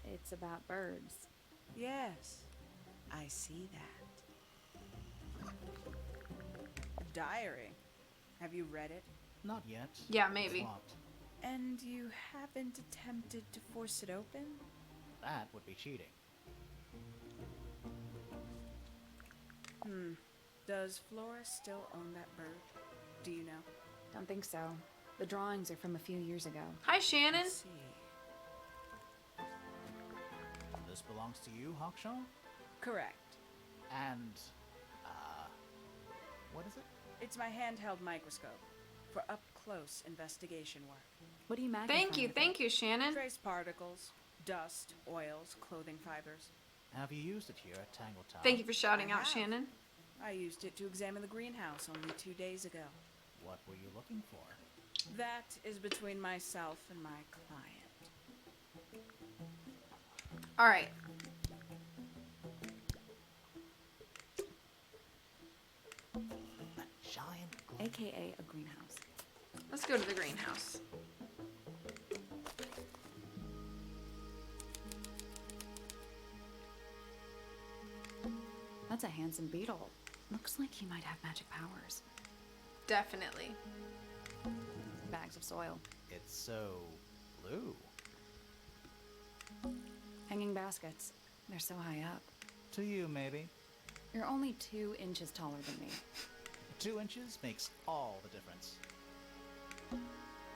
It's about birds. Yes, I see that. A diary. Have you read it? Not yet. Yeah, It's maybe. locked. And you haven't attempted to force it open? That would be cheating. Does Flora still own that bird? Do you know? Don't think so. The drawings are from a few years ago. Hi, Shannon. Let's see. This belongs to you, Hawkshaw? Correct. And, what is it? It's my handheld microscope for up-close investigation work. What do you magnify? Thank you, Shannon. Trace particles, dust, oils, clothing fibers. Have you used it here at Tangle Tower? Thank you for shouting I out, have. Shannon. I used it to examine the greenhouse only 2 days ago. What were you looking for? That is between myself and my client. All right. That giant glow. AKA a greenhouse. Let's go to the greenhouse. That's a handsome beetle. Looks like he might have magic powers. Definitely. Bags of soil. It's so blue. Hanging baskets. They're so high up. To you, maybe. You're only 2 inches taller than me. 2 inches makes all the difference.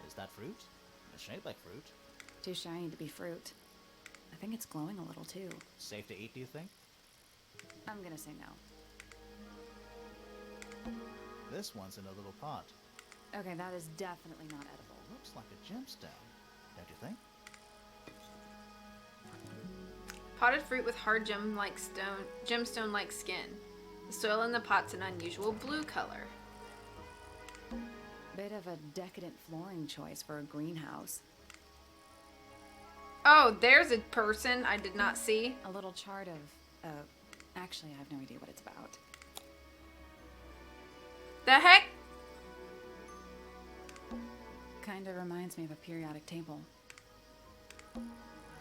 Is that fruit? It's shaped like fruit. Too shiny to be fruit. I think it's glowing a little too. Safe to eat, do you think? I'm gonna say no. This one's in a little pot. Okay, that is definitely not edible. Looks like a gemstone, don't you think? Potted fruit with hard gemstone-like skin. The soil in the pot's an unusual blue color. Bit of a decadent flooring choice for a greenhouse. Oh, there's a person I did not see. A little chart of, actually, I have no idea what it's about. The heck? Kinda reminds me of a periodic table.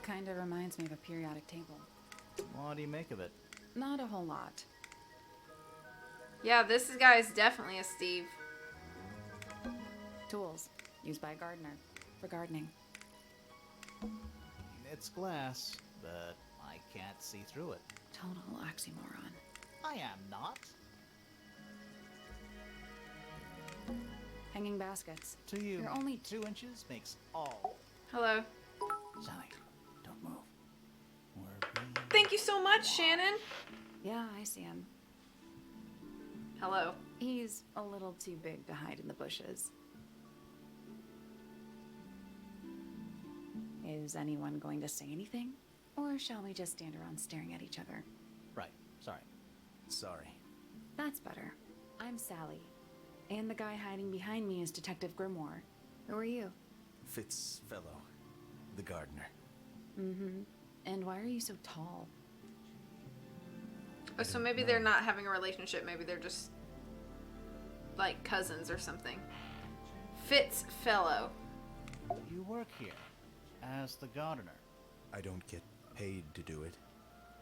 Kinda reminds me of a periodic table. What do you make of it? Not a whole lot. Yeah, this guy is definitely a Steve. Tools. Used by a gardener. For gardening. It's glass, but I can't see through it. Total oxymoron. I am not. Hanging baskets. To you, You're only 2 inches makes all. Hello. Sally, don't move. We're being... Thank you so much, Shannon. Yeah, I see him. Hello. He's a little too big to hide in the bushes. Is anyone going to say anything? Or shall we just stand around staring at each other? Right, sorry. Sorry. That's better. I'm Sally. And the guy hiding behind me is Detective Grimoire. Who are you? Fitzfellow, the gardener. Mm-hmm. And why are you so tall? Oh, so maybe they're not having a relationship. Maybe they're just like cousins or something. Fitzfellow. You work here as the gardener. I don't get paid to do it.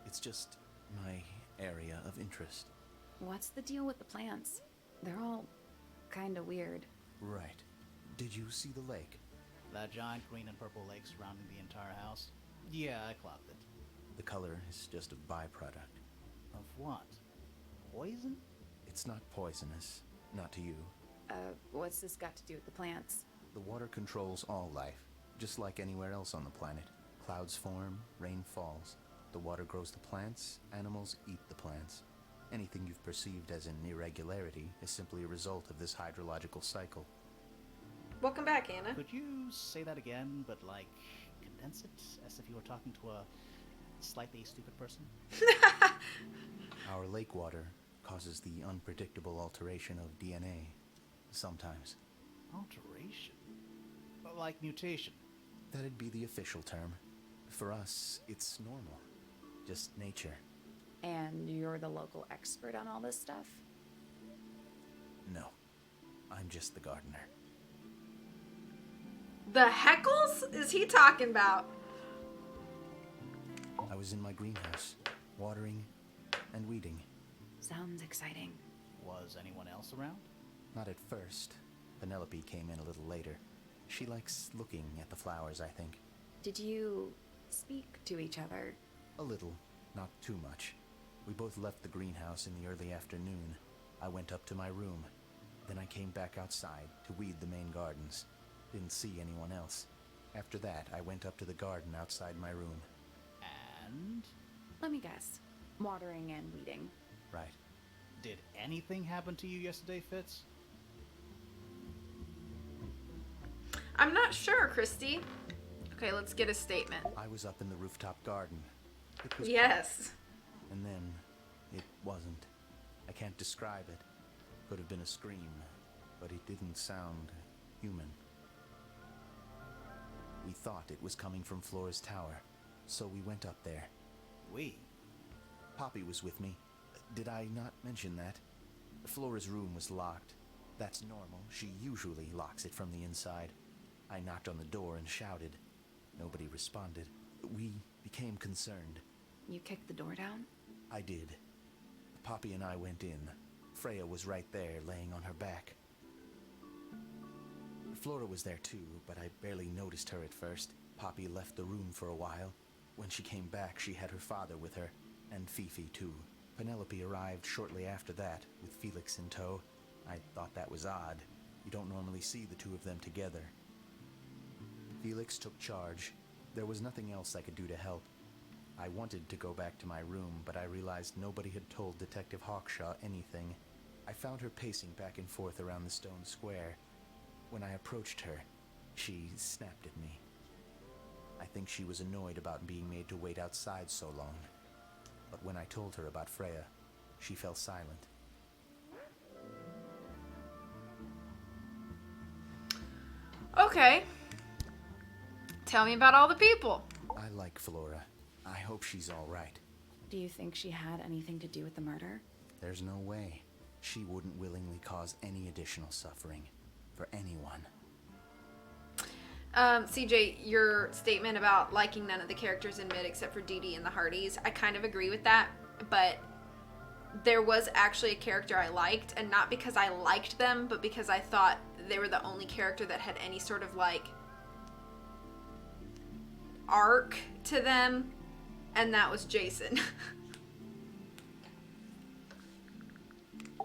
It's just my area of interest. What's the deal with the plants? They're all kinda weird. Right. Did you see the lake? That giant green and purple lake surrounding the entire house? Yeah, I clocked it. The color is just a byproduct. Of what? Poison? It's not poisonous. Not to you. What's this got to do with the plants? The water controls all life, just like anywhere else on the planet. Clouds form, rain falls. The water grows the plants, animals eat the plants. Anything you've perceived as an irregularity is simply a result of this hydrological cycle. Welcome back, Anna. Could you say that again, but like condense it as if you were talking to a slightly stupid person? Our lake water causes the unpredictable alteration of DNA. Sometimes. Alteration? Like mutation? That'd be the official term. For us, it's normal. Just nature. And you're the local expert on all this stuff? No, I'm just the gardener. The heckles is he talking about? I was in my greenhouse, watering and weeding. Sounds exciting. Was anyone else around? Not at first. Penelope came in a little later. She likes looking at the flowers, I think. Did you speak to each other? A little, not too much. We both left the greenhouse in the early afternoon. I went up to my room. Then I came back outside to weed the main gardens. Didn't see anyone else. After that, I went up to the garden outside my room. And? Let me guess. Watering and weeding. Right. Did anything happen to you yesterday, Fitz? I'm not sure, Christy. Okay, let's get a statement. I was up in the rooftop garden. It was Yes. And then, it wasn't. I can't describe it. Could have been a scream, but it didn't sound human. We thought it was coming from Flora's tower, so we went up there. We? Poppy was with me. Did I not mention that? Flora's room was locked. That's normal. She usually locks it from the inside. I knocked on the door and shouted. Nobody responded. We became concerned. You kicked the door down? I did. Poppy and I went in. Freya was right there, laying on her back. Flora was there too, but I barely noticed her at first. Poppy left the room for a while. When she came back, she had her father with her, and Fifi too. Penelope arrived shortly after that, with Felix in tow. I thought that was odd. You don't normally see the two of them together. Felix took charge. There was nothing else I could do to help. I wanted to go back to my room, but I realized nobody had told Detective Hawkshaw anything. I found her pacing back and forth around the stone square. When I approached her, she snapped at me. I think she was annoyed about being made to wait outside so long. But when I told her about Freya, she fell silent. Okay. Tell me about all the people. I like Flora. I hope she's all right. Do you think she had anything to do with the murder? There's no way. She wouldn't willingly cause any additional suffering for anyone. CJ, your statement about liking none of the characters in mid except for Dee Dee and the Hardys, I kind of agree with that, but there was actually a character I liked, and not because I liked them, but because I thought they were the only character that had any sort of like arc to them, and that was Jason.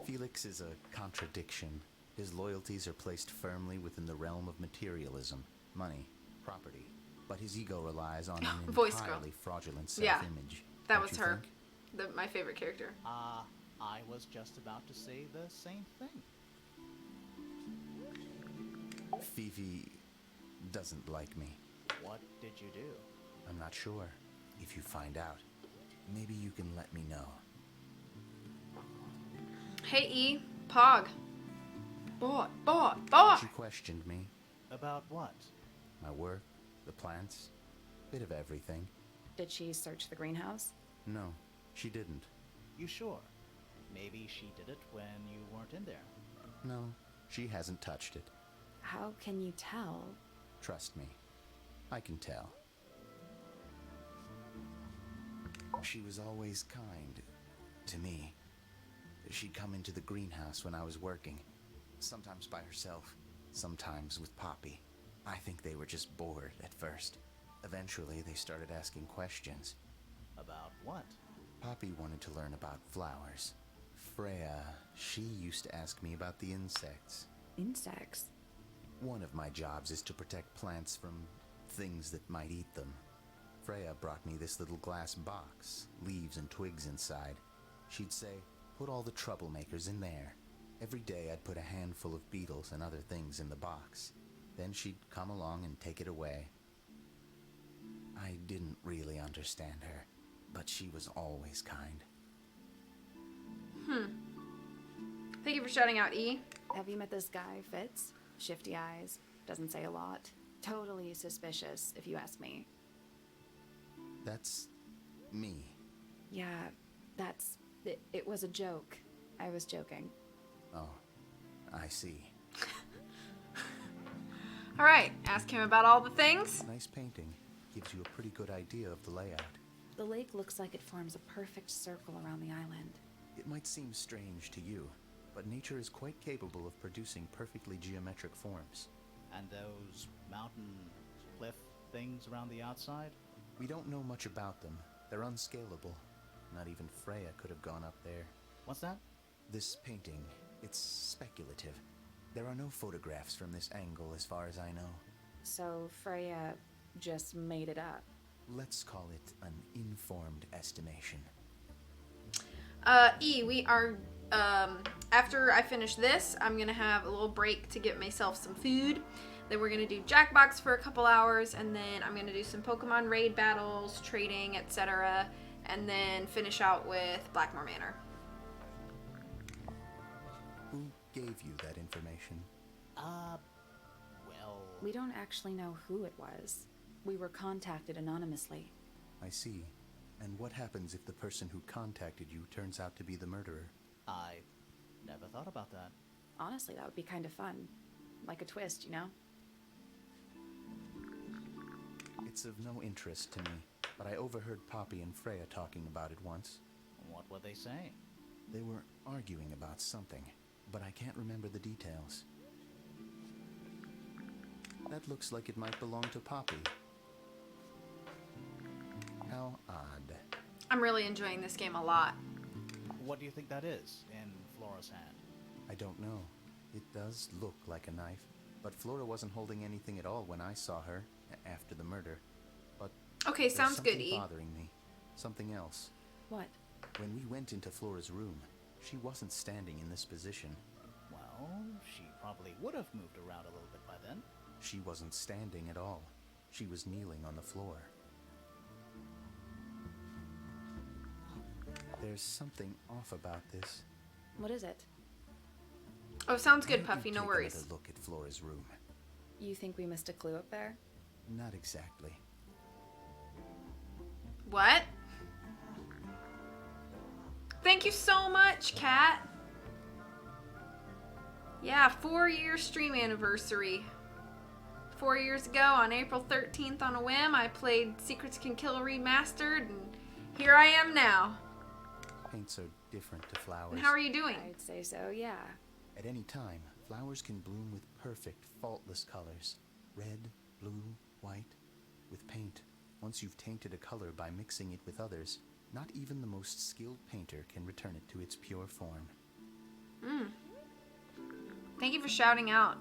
Felix is a contradiction. His loyalties are placed firmly within the realm of materialism, money, property, but his ego relies on an Voice girl. entirely fraudulent Yeah, self-image. that Don't was you her. think? My favorite character. I was just about to say the same thing. Fifi doesn't like me. What did you do? I'm not sure. If you find out, maybe you can let me know. Hey E, Pog. Boy. She questioned me. About what? My work, the plants, bit of everything. Did she search the greenhouse? No, she didn't. You sure? Maybe she did it when you weren't in there. No, she hasn't touched it. How can you tell? Trust me, I can tell. She was always kind to me. She'd come into the greenhouse when I was working, sometimes by herself, sometimes with Poppy. I think they were just bored at first. Eventually, they started asking questions. About what? Poppy wanted to learn about flowers. Freya, she used to ask me about the insects. Insects? One of my jobs is to protect plants from things that might eat them. Freya brought me this little glass box, leaves and twigs inside. She'd say, put all the troublemakers in there. Every day I'd put a handful of beetles and other things in the box. Then she'd come along and take it away. I didn't really understand her, but she was always kind. Thank you for shouting out E. Have you met this guy, Fitz? Shifty eyes, doesn't say a lot. Totally suspicious, if you ask me. That's me. Yeah, It was a joke. I was joking. Oh, I see. All right, ask him about all the things. Nice painting. Gives you a pretty good idea of the layout. The lake looks like it forms a perfect circle around the island. It might seem strange to you, but nature is quite capable of producing perfectly geometric forms. And those mountain cliff things around the outside? We don't know much about them. They're unscalable. Not even Freya could have gone up there. What's that? This painting, it's speculative. There are no photographs from this angle as far as I know. So Freya just made it up. Let's call it an informed estimation. We are, after I finish this, I'm gonna have a little break to get myself some food. Then we're gonna do Jackbox for a couple hours, and then I'm gonna do some Pokemon raid battles, trading, etc., and then finish out with Blackmore Manor. Who gave you that information? Well... We don't actually know who it was. We were contacted anonymously. I see. And what happens if the person who contacted you turns out to be the murderer? I never thought about that. Honestly, that would be kind of fun. Like a twist, you know? It's of no interest to me, but I overheard Poppy and Freya talking about it once. What were they saying? They were arguing about something, but I can't remember the details. That looks like it might belong to Poppy. How odd. I'm really enjoying this game a lot. What do you think that is in Flora's hand? I don't know. It does look like a knife, but Flora wasn't holding anything at all when I saw her after the murder. But Okay, there's sounds good, something E. bothering me. Something else. What? When we went into Flora's room, she wasn't standing in this position. Well, she probably would have moved around a little bit by then. She wasn't standing at all. She was kneeling on the floor. There's something off about this. What is it? Oh, sounds Why good, don't Puffy. you No take worries. another look at Flora's room. You think we missed a clue up there? Not exactly. What? Thank you so much, Kat. Yeah, 4-year stream anniversary. 4 years ago, on April 13th on a whim, I played Secrets Can Kill Remastered, and here I am now. Paints are different to flowers. And how are you doing? I'd say so, yeah. At any time, flowers can bloom with perfect, faultless colors. Red, blue, white. With paint, once you've tainted a color by mixing it with others, not even the most skilled painter can return it to its pure form. Thank you for shouting out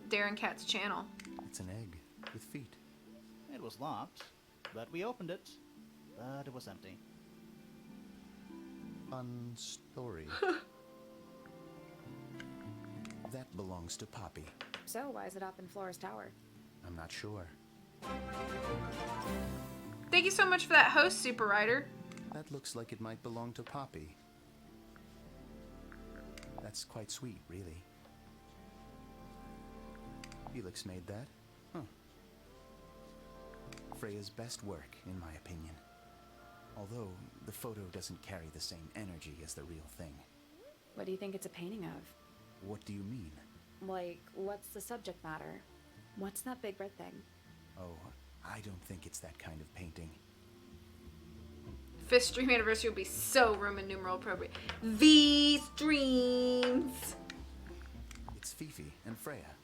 Darren Cat's channel. It's an egg with feet. It was locked, but we opened it. But it was empty. Fun story. That belongs to Poppy. So, why is it up in Flora's tower? I'm not sure. Thank you so much for that host, Super Rider. That looks like it might belong to Poppy. That's quite sweet, really. Felix made that? Huh. Freya's best work, in my opinion. Although, the photo doesn't carry the same energy as the real thing. What do you think it's a painting of? What do you mean? Like, what's the subject matter? What's that big red thing? Oh, I don't think it's that kind of painting. 5th stream anniversary will be so Roman numeral appropriate. V-streams. It's Fifi and Freya.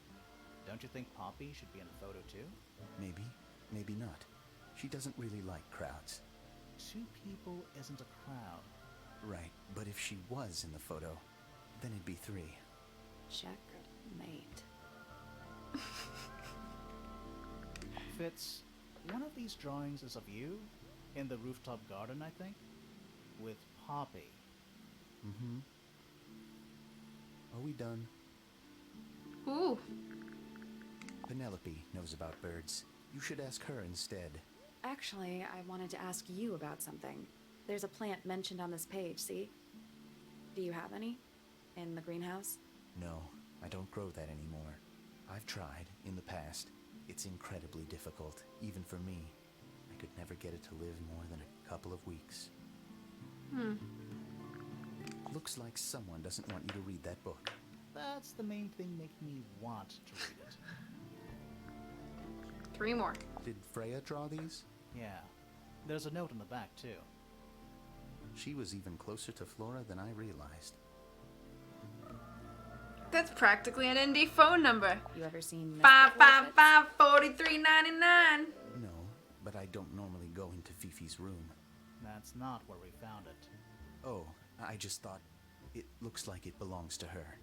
Don't you think Poppy should be in the photo too? Maybe, maybe not. She doesn't really like crowds. 2 people isn't a crowd. Right, but if she was in the photo, then it'd be 3. Checkmate. Fitz, one of these drawings is of you, in the rooftop garden, I think, with Poppy. Mm-hmm. Are we done? Ooh. Penelope knows about birds. You should ask her instead. Actually, I wanted to ask you about something. There's a plant mentioned on this page, see? Do you have any? In the greenhouse? No, I don't grow that anymore. I've tried, in the past. It's incredibly difficult, even for me. I could never get it to live more than a couple of weeks. Looks like someone doesn't want you to read that book. That's the main thing making me want to read it. 3 more. Did Freya draw these? Yeah. There's a note on the back, too. She was even closer to Flora than I realized. That's practically an indie phone number. You ever seen 555-4399. No, but I don't normally go into Fifi's room. That's not where we found it. Oh, I just thought it looks like it belongs to her.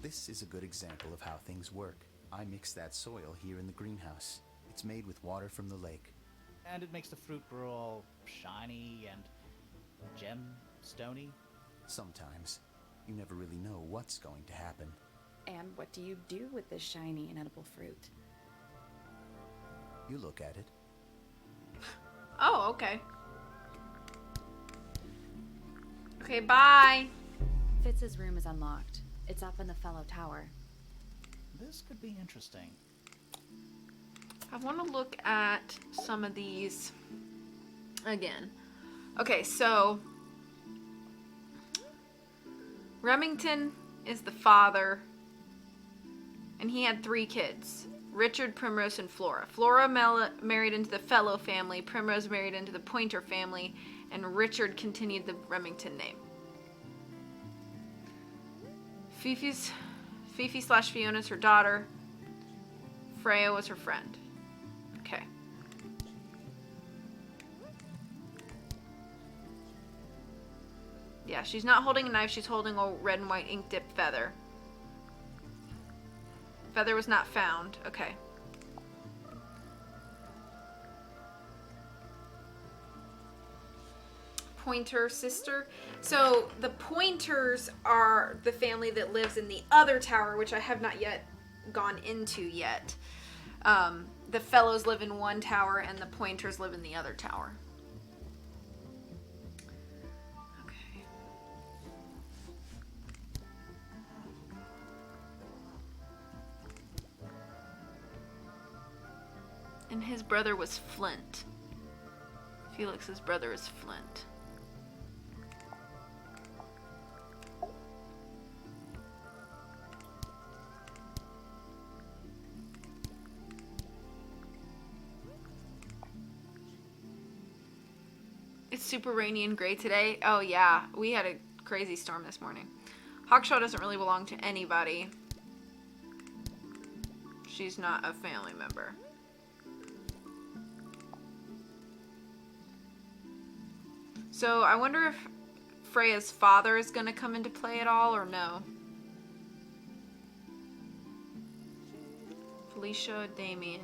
This is a good example of how things work. I mix that soil here in the greenhouse. It's made with water from the lake. And it makes the fruit grow all shiny and gem-stony. Sometimes. You never really know what's going to happen. And what do you do with this shiny, inedible fruit? You look at it. Oh, okay. Okay, bye. Fitz's room is unlocked. It's up in the fellow tower. This could be interesting. I want to look at some of these again. Okay, so Remington is the father, and he had 3 kids. Richard, Primrose, and Flora. Flora married into the Fellow family, Primrose married into the Pointer family, and Richard continued the Remington name. Fifi/Fiona's her daughter. Freya was her friend. Okay. Yeah, she's not holding a knife, she's holding a red and white ink dip feather. Feather was not found. Okay. Pointer sister. So the Pointers are the family that lives in the other tower, which I have not yet gone into yet. The Fellows live in one tower and the Pointers live in the other tower. Okay. And his brother was Flint. Felix's brother is Flint. It's super rainy and gray today. Oh yeah, we had a crazy storm this morning. Hawkshaw doesn't really belong to anybody. She's not a family member. So I wonder if Freya's father is going to come into play at all or no. Felicia, Damien.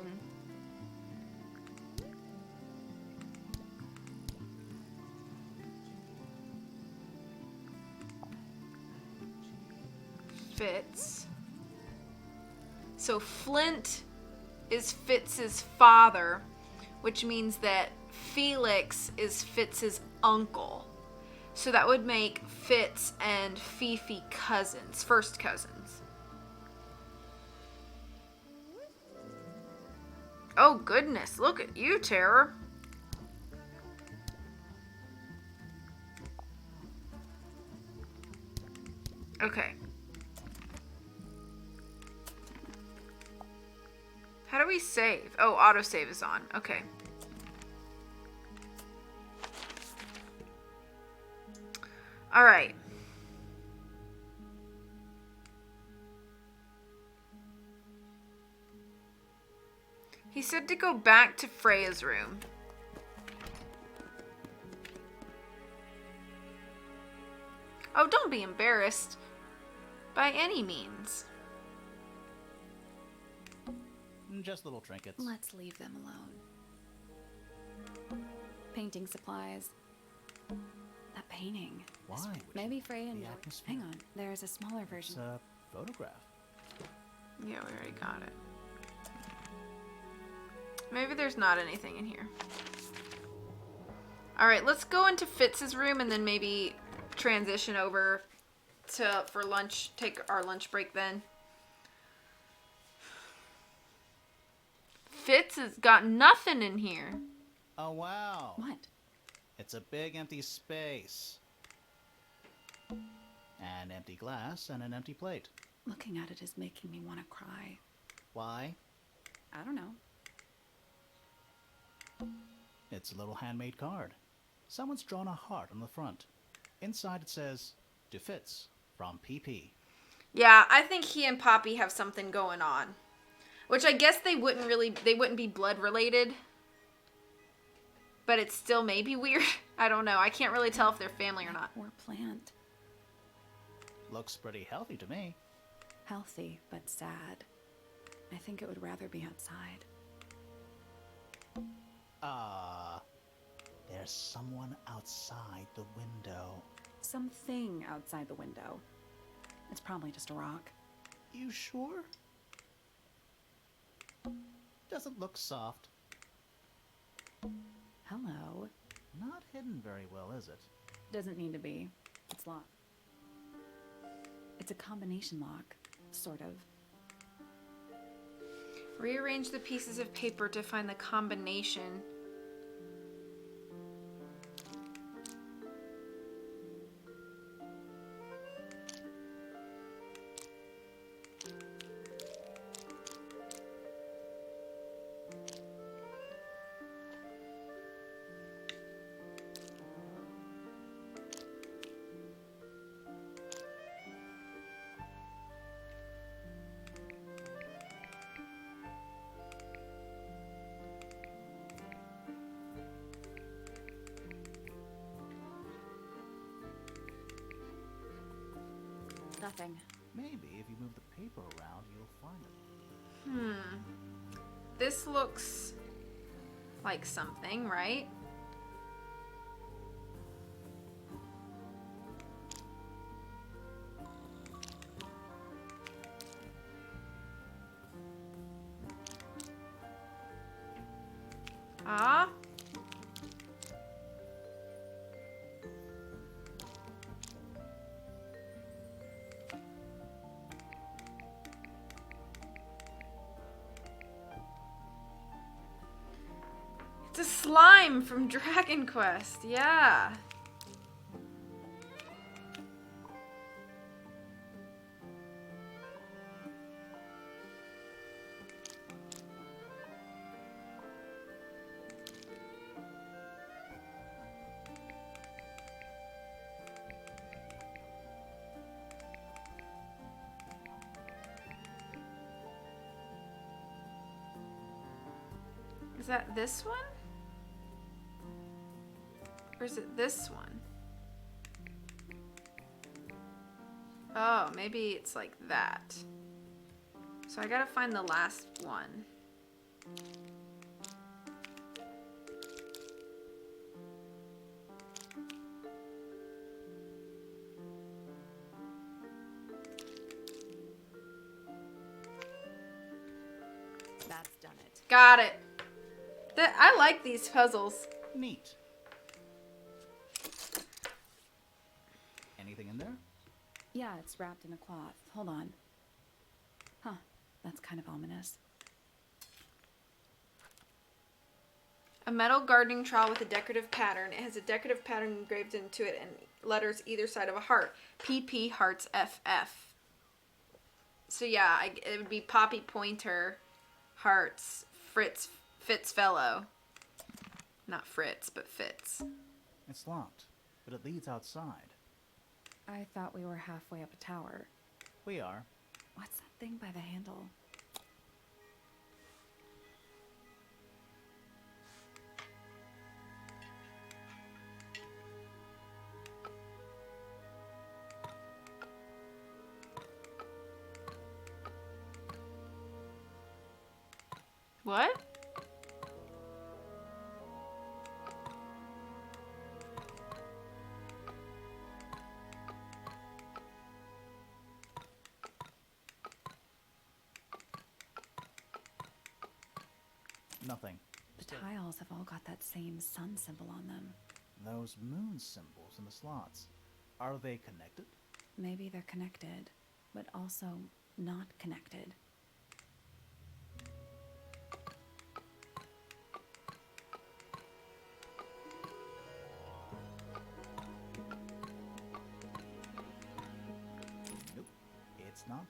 Fitz. So Flint is Fitz's father, which means that Felix is Fitz's uncle. So that would make Fitz and Fifi cousins, first cousins. Oh goodness, look at you, Terror. Okay. How do we save? Oh, autosave is on. Okay. All right. He said to go back to Freya's room. Oh, don't be embarrassed. By any means. Just little trinkets. Let's leave them alone. Painting supplies. That painting. Why would Maybe Freya and the George. atmosphere? Hang on. There's a smaller It's version. a photograph. Yeah, we already got it. Maybe there's not anything in here. All right, let's go into Fitz's room and then maybe transition over to for lunch. Take our lunch break then. Fitz has got nothing in here. Oh, wow. What? It's a big empty space. An empty glass and an empty plate. Looking at it is making me want to cry. Why? I don't know. It's a little handmade card. Someone's drawn a heart on the front. Inside it says, "To Fitz, from PP." Yeah, I think he and Poppy have something going on. Which I guess they wouldn't be blood related. But it's still maybe weird. I don't know. I can't really tell if they're family or not. Poor plant. Looks pretty healthy to me. Healthy, but sad. I think it would rather be outside. There's someone outside the window. Something outside the window. It's probably just a rock. You sure? Doesn't look soft. Hello. Not hidden very well, is it? Doesn't need to be. It's locked. It's a combination lock. Sort of. Rearrange the pieces of paper to find the combination. Nothing. Maybe if you move the paper around, you'll find it. This looks like something, right? Ah. It's a slime from Dragon Quest, yeah. Is that this one? Or is it this one? Oh, maybe it's like that. So I gotta find the last one. That's done it. Got it. I like these puzzles. Neat. Anything in there? Yeah, it's wrapped in a cloth. Hold on. Huh, that's kind of ominous. A metal gardening trowel with a decorative pattern. It has a decorative pattern engraved into it and letters either side of a heart. PP hearts FF. So yeah, it would be Poppy Pointer hearts Fitz fellow. Not Fritz, but Fitz. It's locked, but it leads outside. I thought we were halfway up a tower. We are. What's that thing by the handle? What? Nothing. The tiles have all got that same sun symbol on them. Those moon symbols in the slots. Are they connected? Maybe they're connected, but also not connected.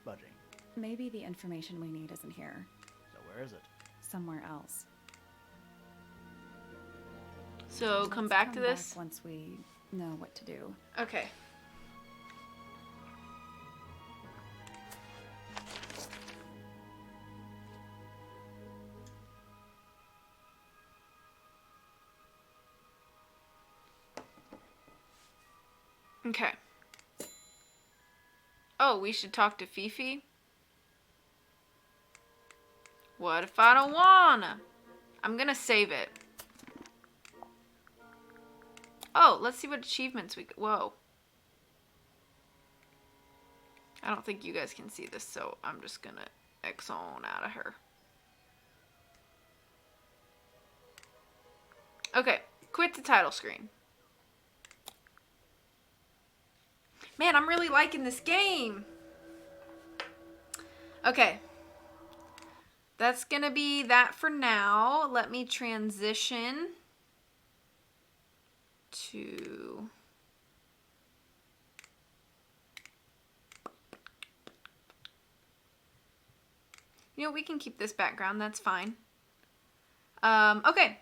budging. Maybe the information we need isn't here. So where is it? Somewhere else. So come Let's back to this? once we know what to do. Okay. Okay. Oh, we should talk to Fifi? What if I don't wanna? I'm gonna save it. Oh, let's see what achievements we... Whoa. I don't think you guys can see this, so I'm just gonna X on out of her. Okay, quit the title screen. Man, I'm really liking this game. Okay. That's gonna be that for now. Let me transition to... You know, we can keep this background. That's fine. Okay.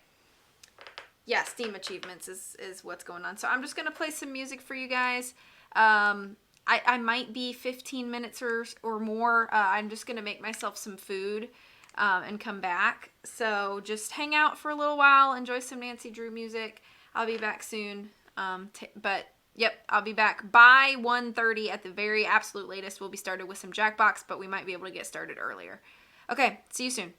Yeah, Steam achievements is what's going on. So I'm just going to play some music for you guys. I might be 15 minutes or more. I'm just going to make myself some food and come back. So just hang out for a little while. Enjoy some Nancy Drew music. I'll be back soon. But yep, I'll be back by 1:30 at the very absolute latest. We'll be started with some Jackbox, but we might be able to get started earlier. Okay, see you soon.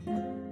Bye.